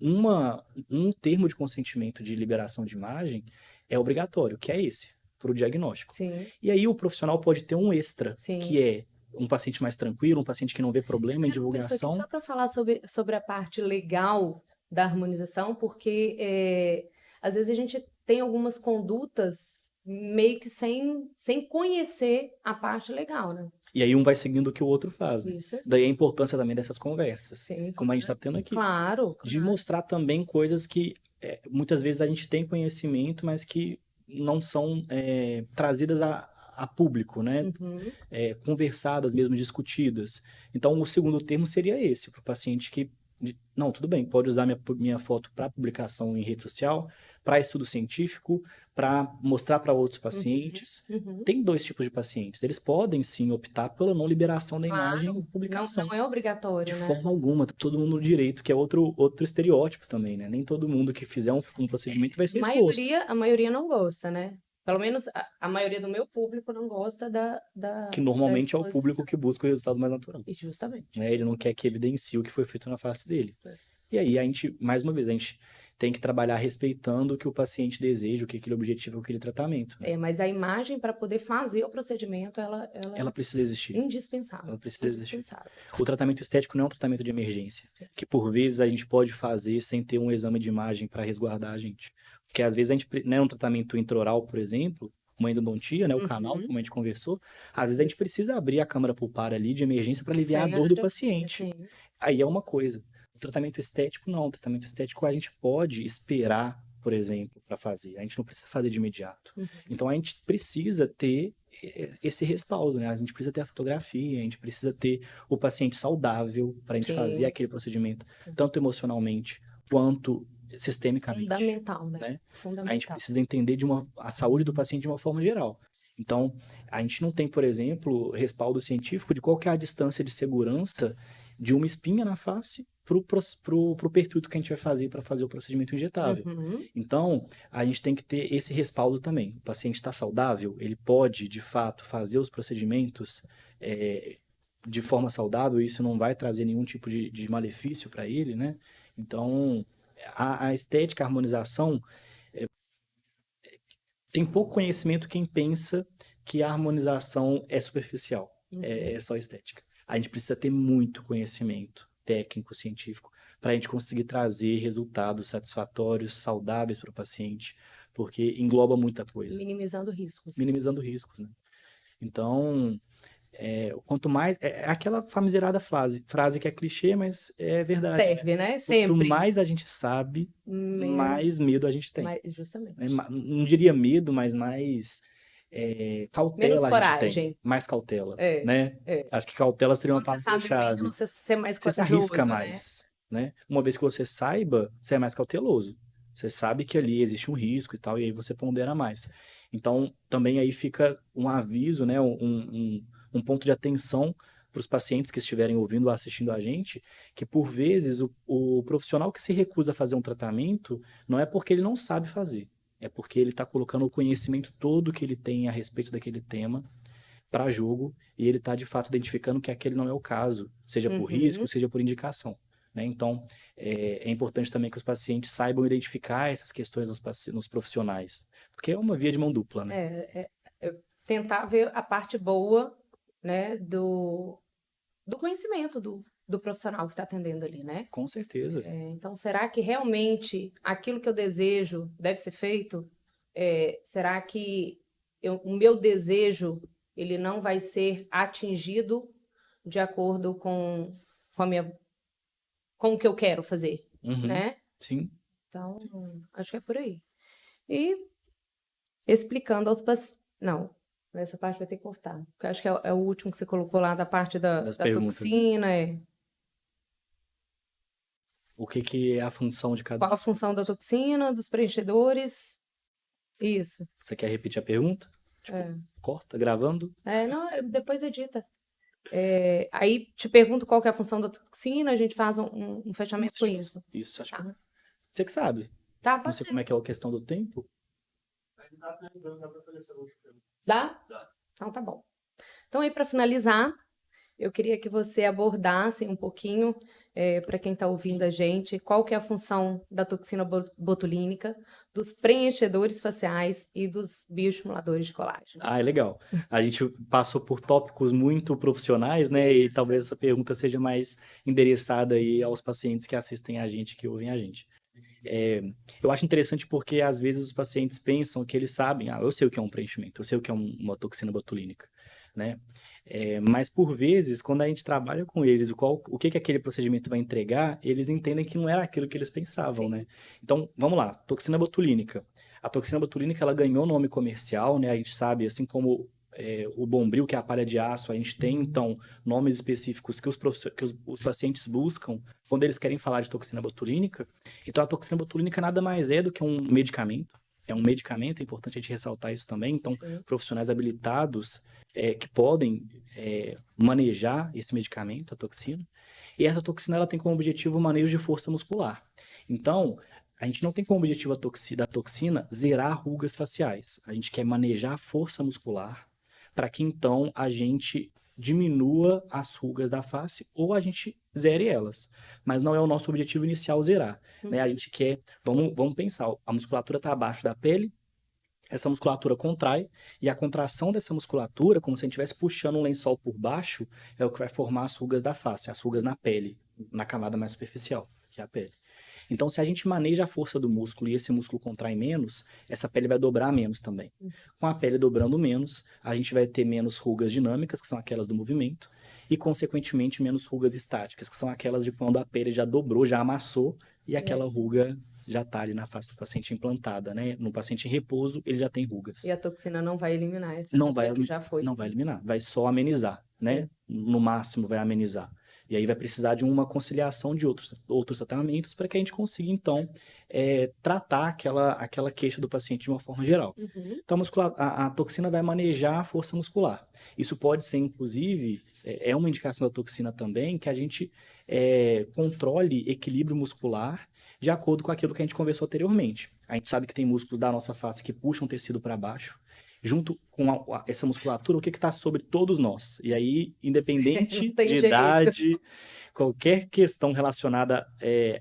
um termo de consentimento de liberação de imagem é obrigatório, que é esse, para o diagnóstico. Sim. E aí o profissional pode ter um extra, Sim. que é um paciente mais tranquilo, um paciente que não vê problema em divulgação. Aqui só para falar sobre a parte legal da harmonização, porque às vezes a gente tem algumas condutas meio que sem conhecer a parte legal, né? E aí um vai seguindo o que o outro faz. Né? Isso. Daí a importância também dessas conversas, Sim, como a gente está tendo aqui. Claro. De mostrar também coisas que muitas vezes a gente tem conhecimento, mas que não são trazidas a público, né? Conversadas mesmo, discutidas. Então, o segundo termo seria esse, para o paciente que, não, tudo bem, pode usar minha foto para publicação em rede social, para estudo científico, para mostrar para outros pacientes. Tem dois tipos de pacientes. Eles podem, sim, optar pela não liberação da imagem em publicação. Não é obrigatório, de né? forma alguma. Todo mundo no direito, que é outro estereótipo também, né? Nem todo mundo que fizer um procedimento vai ser exposto. A maioria não gosta, né? Pelo menos a maioria do meu público não gosta Que da normalmente é o público exposição. que busca o resultado mais natural. E justamente. Né? Ele não quer que evidencie o que foi feito na face dele. É. E aí a gente, mais uma vez, a gente tem que trabalhar respeitando o que o paciente deseja, o que aquele objetivo, aquele tratamento. Né? Mas a imagem para poder fazer o procedimento, ela Ela precisa é existir. indispensável. Ela precisa existir. Indispensável. O tratamento estético não é um tratamento de emergência, Sim. que por vezes a gente pode fazer sem ter um exame de imagem para resguardar a gente. Porque às vezes a gente, né, um tratamento intraoral, por exemplo, uma endodontia, né, o canal, como a gente conversou, às vezes a gente precisa abrir a câmara pulpar ali de emergência para aliviar a dor do paciente. Sim. Aí é uma coisa. O tratamento estético não. O tratamento estético a gente pode esperar, por exemplo, para fazer. A gente não precisa fazer de imediato. Então a gente precisa ter esse respaldo, né? A gente precisa ter a fotografia, a gente precisa ter o paciente saudável para a gente Sim. fazer aquele procedimento, tanto emocionalmente quanto sistemicamente. Fundamental, né? Né? Fundamental. A gente precisa entender a saúde do paciente de uma forma geral. Então, a gente não tem, por exemplo, respaldo científico de qual que é a distância de segurança de uma espinha na face pro pertuito que a gente vai fazer para fazer o procedimento injetável. Então, a gente tem que ter esse respaldo também. O paciente está saudável, ele pode, de fato, fazer os procedimentos de forma saudável, isso não vai trazer nenhum tipo de malefício para ele, né? Então, a estética, a harmonização, tem pouco conhecimento quem pensa que a harmonização é superficial, é só estética. A gente precisa ter muito conhecimento técnico, científico, para a gente conseguir trazer resultados satisfatórios, saudáveis para o paciente, porque engloba muita coisa. Minimizando riscos. Minimizando riscos, né? Então, quanto mais... É aquela famigerada frase que é clichê, mas é verdade. Serve, né? Sempre. Quanto mais a gente sabe, mais medo a gente tem. Justamente. Não diria medo, mas mais cautela Menos a gente coragem. tem. Mais cautela, É, né? Acho que cautela seria uma Quando você sabe palavra-chave. menos, você é mais Você se corajoso, arrisca mais, né? Uma vez que você saiba, você é mais cauteloso. Você sabe que ali existe um risco e tal, e aí você pondera mais. Então, também aí fica um aviso, né? Um ponto de atenção para os pacientes que estiverem ouvindo ou assistindo a gente, que por vezes o profissional que se recusa a fazer um tratamento não é porque ele não sabe fazer, é porque ele está colocando o conhecimento todo que ele tem a respeito daquele tema para jogo e ele está de fato identificando que aquele não é o caso, seja por risco, seja por indicação. Né? Então, é importante também que os pacientes saibam identificar essas questões nos profissionais, porque é uma via de mão dupla. Né? Tentar ver a parte boa, né, do conhecimento do profissional que está atendendo ali, né? Com certeza. Então, será que realmente aquilo que eu desejo deve ser feito? Será que o meu desejo ele não vai ser atingido de acordo com o que eu quero fazer, né? Sim. Então, acho que é por aí. E explicando aos pacientes... Não, essa parte vai ter que cortar. Porque eu acho que é o último que você colocou lá da parte da toxina. O que é a função de cada... Qual a função da toxina, dos preenchedores? Isso. Você quer repetir a pergunta? Corta, gravando? Não, depois edita. Aí te pergunto qual que é a função da toxina, a gente faz um fechamento com isso. Isso, acho que você que sabe. Tá, não sei como é que é a questão do tempo. Dá? Então tá bom. Então aí para finalizar, eu queria que você abordasse um pouquinho, para quem está ouvindo a gente, qual que é a função da toxina botulínica, dos preenchedores faciais e dos bioestimuladores de colágeno. É legal. A gente passou por tópicos muito profissionais, né? Isso. E talvez essa pergunta seja mais endereçada aí aos pacientes que assistem a gente, que ouvem a gente. Eu acho interessante porque às vezes os pacientes pensam que eles sabem, eu sei o que é um preenchimento, eu sei o que é uma toxina botulínica, né? Mas por vezes, quando a gente trabalha com eles, o que aquele procedimento vai entregar, eles entendem que não era aquilo que eles pensavam, né? Então, vamos lá, toxina botulínica. A toxina botulínica, ela ganhou nome comercial, né? A gente sabe, assim como o Bombril, que é a palha de aço, a gente tem, então, nomes específicos que os pacientes buscam quando eles querem falar de toxina botulínica. Então, a toxina botulínica nada mais é do que um medicamento. É um medicamento, é importante a gente ressaltar isso também. Então, profissionais habilitados que podem manejar esse medicamento, a toxina. E essa toxina ela tem como objetivo o manejo de força muscular. Então, A gente não tem como objetivo da toxina zerar rugas faciais. A gente quer manejar a força muscular para que então a gente diminua as rugas da face ou a gente zere elas. Mas não é o nosso objetivo inicial zerar, né? A gente quer, vamos pensar, a musculatura está abaixo da pele, essa musculatura contrai, e a contração dessa musculatura, como se a gente estivesse puxando um lençol por baixo, é o que vai formar as rugas da face, as rugas na pele, na camada mais superficial, que é a pele. Então, se a gente maneja a força do músculo e esse músculo contrai menos, essa pele vai dobrar menos também. Com a pele dobrando menos, a gente vai ter menos rugas dinâmicas, que são aquelas do movimento, e, consequentemente, menos rugas estáticas, que são aquelas de quando a pele já dobrou, já amassou, e aquela ruga já está ali na face do paciente implantada, né? No paciente em repouso, ele já tem rugas. E a toxina não vai eliminar essa Não ruga vai, que já foi. não vai eliminar, vai só amenizar, né? No máximo vai amenizar. E aí vai precisar de uma conciliação de outros tratamentos para que a gente consiga, então, tratar aquela queixa do paciente de uma forma geral. Então, a toxina vai manejar a força muscular. Isso pode ser, inclusive, é uma indicação da toxina também, que a gente controle equilíbrio muscular de acordo com aquilo que a gente conversou anteriormente. A gente sabe que tem músculos da nossa face que puxam o tecido para baixo. Junto com essa musculatura, o que está sobre todos nós? E aí, independente de idade, qualquer questão relacionada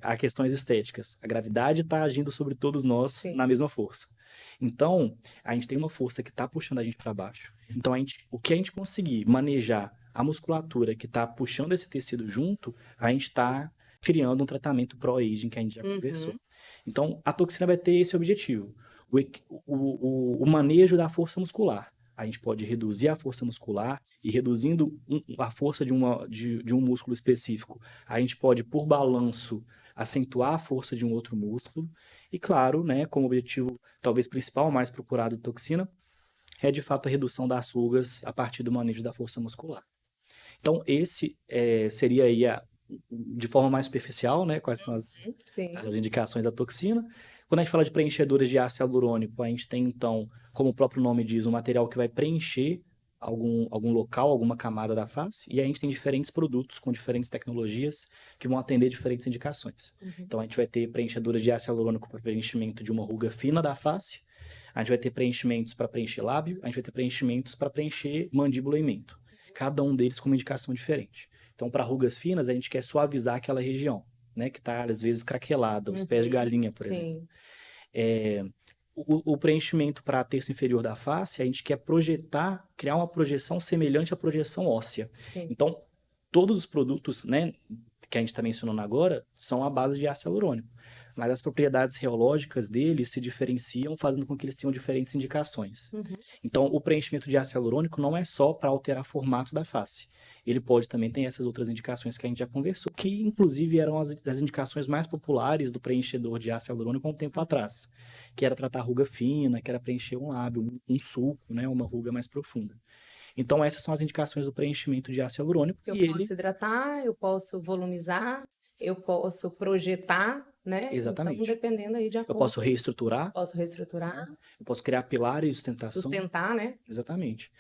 a questões estéticas, a gravidade está agindo sobre todos nós na mesma força. Então, a gente tem uma força que está puxando a gente para baixo. Então, o que a gente conseguir manejar a musculatura que está puxando esse tecido junto, a gente está criando um tratamento pró-aging que a gente já conversou. Então, a toxina vai ter esse objetivo. O manejo da força muscular. A gente pode reduzir a força muscular e reduzindo a força de um músculo específico. A gente pode, por balanço, acentuar a força de um outro músculo. E claro, né, como objetivo talvez principal, mais procurado de toxina, é de fato a redução das rugas a partir do manejo da força muscular. Então, esse seria aí de forma mais superficial, né, quais são as indicações da toxina. Quando a gente fala de preenchedores de ácido hialurônico, a gente tem, então, como o próprio nome diz, um material que vai preencher algum local, alguma camada da face, e a gente tem diferentes produtos com diferentes tecnologias que vão atender diferentes indicações. Então, a gente vai ter preenchedores de ácido hialurônico para preenchimento de uma ruga fina da face, a gente vai ter preenchimentos para preencher lábio, a gente vai ter preenchimentos para preencher mandíbula e mento. Cada um deles com uma indicação diferente. Então, para rugas finas, a gente quer suavizar aquela região, né, que está, às vezes, craquelada, os pés de galinha, por exemplo. O preenchimento para a terça inferior da face, a gente quer criar uma projeção semelhante à projeção óssea. Então, todos os produtos, né, que a gente está mencionando agora são à base de ácido hialurônico. Mas as propriedades reológicas deles se diferenciam, fazendo com que eles tenham diferentes indicações. Então, o preenchimento de ácido hialurônico não é só para alterar o formato da face. Ele pode também ter essas outras indicações que a gente já conversou, que inclusive eram as indicações mais populares do preenchedor de ácido hialurônico há um tempo atrás, que era tratar ruga fina, que era preencher um lábio, um sulco, né, uma ruga mais profunda. Então, essas são as indicações do preenchimento de ácido hialurônico. Eu posso hidratar, eu posso volumizar, eu posso projetar, né? Exatamente. Então, dependendo aí de acordo. Eu posso reestruturar. Posso reestruturar. Eu posso criar pilares de sustentação. Sustentar, né? Exatamente.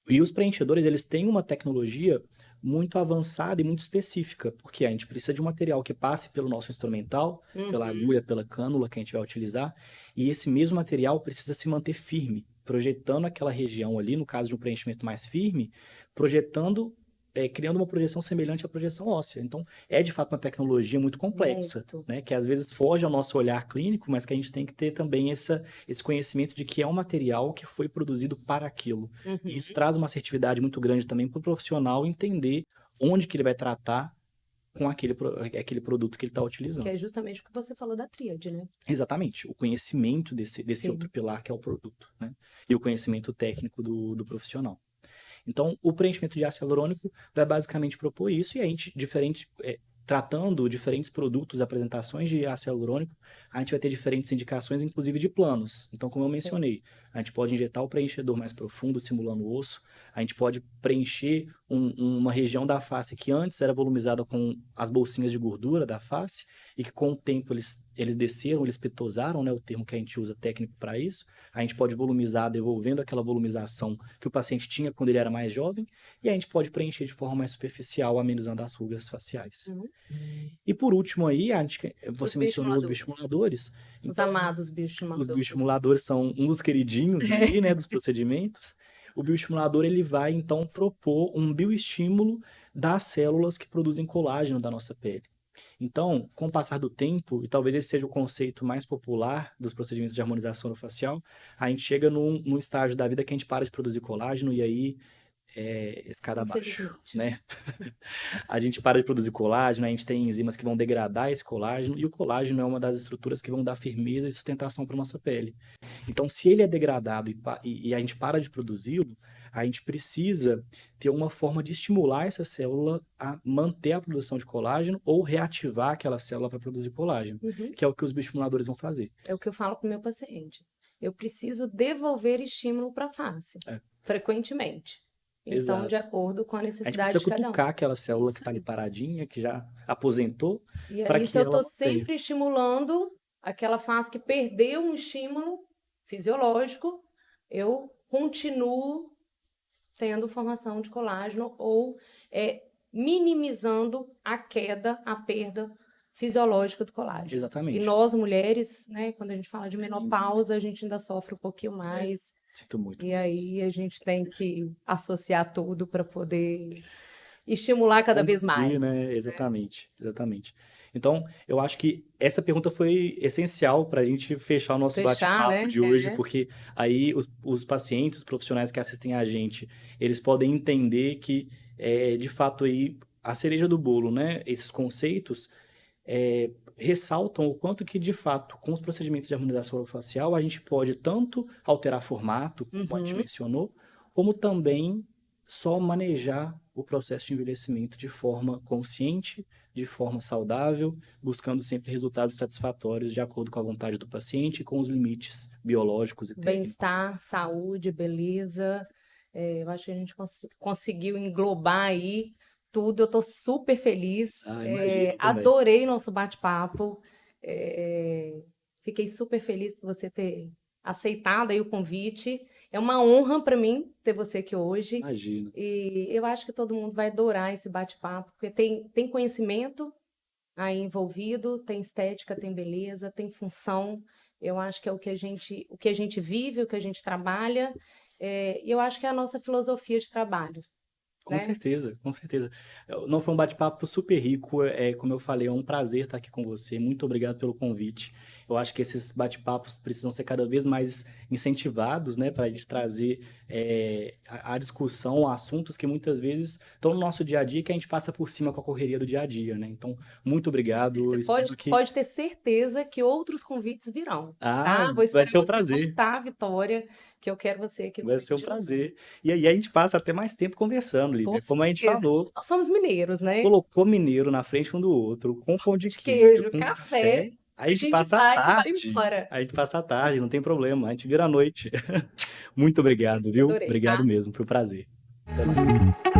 E os preenchedores, eles têm uma tecnologia muito avançada e muito específica, porque a gente precisa de um material que passe pelo nosso instrumental, pela agulha, pela cânula que a gente vai utilizar, e esse mesmo material precisa se manter firme, projetando aquela região ali, no caso de um preenchimento mais firme, criando uma projeção semelhante à projeção óssea. Então, é de fato uma tecnologia muito complexa, né? Que às vezes foge ao nosso olhar clínico, mas que a gente tem que ter também esse conhecimento de que é um material que foi produzido para aquilo. E isso traz uma assertividade muito grande também para o profissional entender onde que ele vai tratar com aquele produto que ele está utilizando. Que é justamente o que você falou da tríade, né? Exatamente. O conhecimento desse outro pilar que é o produto, né? E o conhecimento técnico do profissional. Então, o preenchimento de ácido hialurônico vai basicamente propor isso, e a gente, tratando diferentes produtos, apresentações de ácido hialurônico, a gente vai ter diferentes indicações, inclusive de planos. Então, como eu mencionei, a gente pode injetar o preenchedor mais profundo, simulando o osso, a gente pode preencher uma região da face que antes era volumizada com as bolsinhas de gordura da face, e que com o tempo eles desceram, eles petosaram, né, o termo que a gente usa técnico para isso. A gente pode volumizar, devolvendo aquela volumização que o paciente tinha quando ele era mais jovem, e a gente pode preencher de forma mais superficial, amenizando as rugas faciais. E por último aí, você Os mencionou os bioestimuladores. bioestimuladores. Os Então, amados os bioestimuladores. bioestimuladores são um dos queridinhos aí, né, dos procedimentos. O bioestimulador, ele vai, então, propor um bioestímulo das células que produzem colágeno da nossa pele. Então, com o passar do tempo, e talvez esse seja o conceito mais popular dos procedimentos de harmonização orofacial, a gente chega num estágio da vida que a gente para de produzir colágeno e aí escada abaixo, Infelizmente. né? A gente para de produzir colágeno, a gente tem enzimas que vão degradar esse colágeno, e o colágeno é uma das estruturas que vão dar firmeza e sustentação para nossa pele. Então, se ele é degradado e a gente para de produzi-lo, a gente precisa ter uma forma de estimular essa célula a manter a produção de colágeno ou reativar aquela célula para produzir colágeno, Uhum. que é o que os bioestimuladores vão fazer. É o que eu falo para o meu paciente. Eu preciso devolver estímulo para a face, frequentemente. Então, Exato. de acordo com a A gente necessidade precisa de cada um. cutucar aquela célula Isso que está ali aí. paradinha, que já aposentou, E para aí, que se eu ela estou mantenha. sempre estimulando aquela face que perdeu um estímulo fisiológico, eu continuo tendo formação de colágeno ou minimizando a queda, a perda fisiológica do colágeno. E Exatamente. nós, mulheres, né, quando a gente fala de menopausa, a gente ainda sofre um pouquinho mais. Sinto muito. E aí a gente tem que associar tudo para poder estimular cada vez mais. Conduzir, né? Exatamente, exatamente. Então, eu acho que essa pergunta foi essencial para a gente fechar o nosso Fechar, bate-papo né? de hoje, porque aí os pacientes, os profissionais que assistem a gente, eles podem entender que, de fato, aí, a cereja do bolo, né? Esses conceitos ressaltam o quanto que, de fato, com os procedimentos de harmonização orofacial, a gente pode tanto alterar formato, como a gente mencionou, como também só manejar o processo de envelhecimento de forma consciente, de forma saudável, buscando sempre resultados satisfatórios de acordo com a vontade do paciente e com os limites biológicos e técnicos. Bem-estar, saúde, beleza. Eu acho que a gente conseguiu englobar aí tudo. Eu estou super feliz. Imagino também. Adorei nosso bate-papo. Fiquei super feliz por você ter aceitado aí o convite. É uma honra para mim ter você aqui hoje. Imagino. E eu acho que todo mundo vai adorar esse bate-papo, porque tem conhecimento aí envolvido, tem estética, tem beleza, tem função. Eu acho que é o que a gente vive, o que a gente trabalha. E eu acho que é a nossa filosofia de trabalho. Com certeza, com certeza. Não foi um bate-papo super rico, como eu falei, é um prazer estar aqui com você. Muito obrigado pelo convite. Eu acho que esses bate-papos precisam ser cada vez mais incentivados, né, para a gente trazer a discussão, assuntos que muitas vezes estão no nosso dia a dia, que a gente passa por cima com a correria do dia a dia, né? Então, muito obrigado. Pode ter certeza que outros convites virão, tá? Vou Vai esperar ser um você prazer. voltar, Vitória, que eu quero você aqui. Vai ser um prazer. E aí a gente passa até mais tempo conversando, Lívia. Como a gente falou, nós somos mineiros, né? colocou mineiro na frente um do outro, com pão de Queijo, com café. Aí a gente passa a tarde. A gente passa a tarde, não tem problema. A gente vira a noite. Muito obrigado, viu? Adorei, Obrigado tá? mesmo, foi um prazer. Até mais.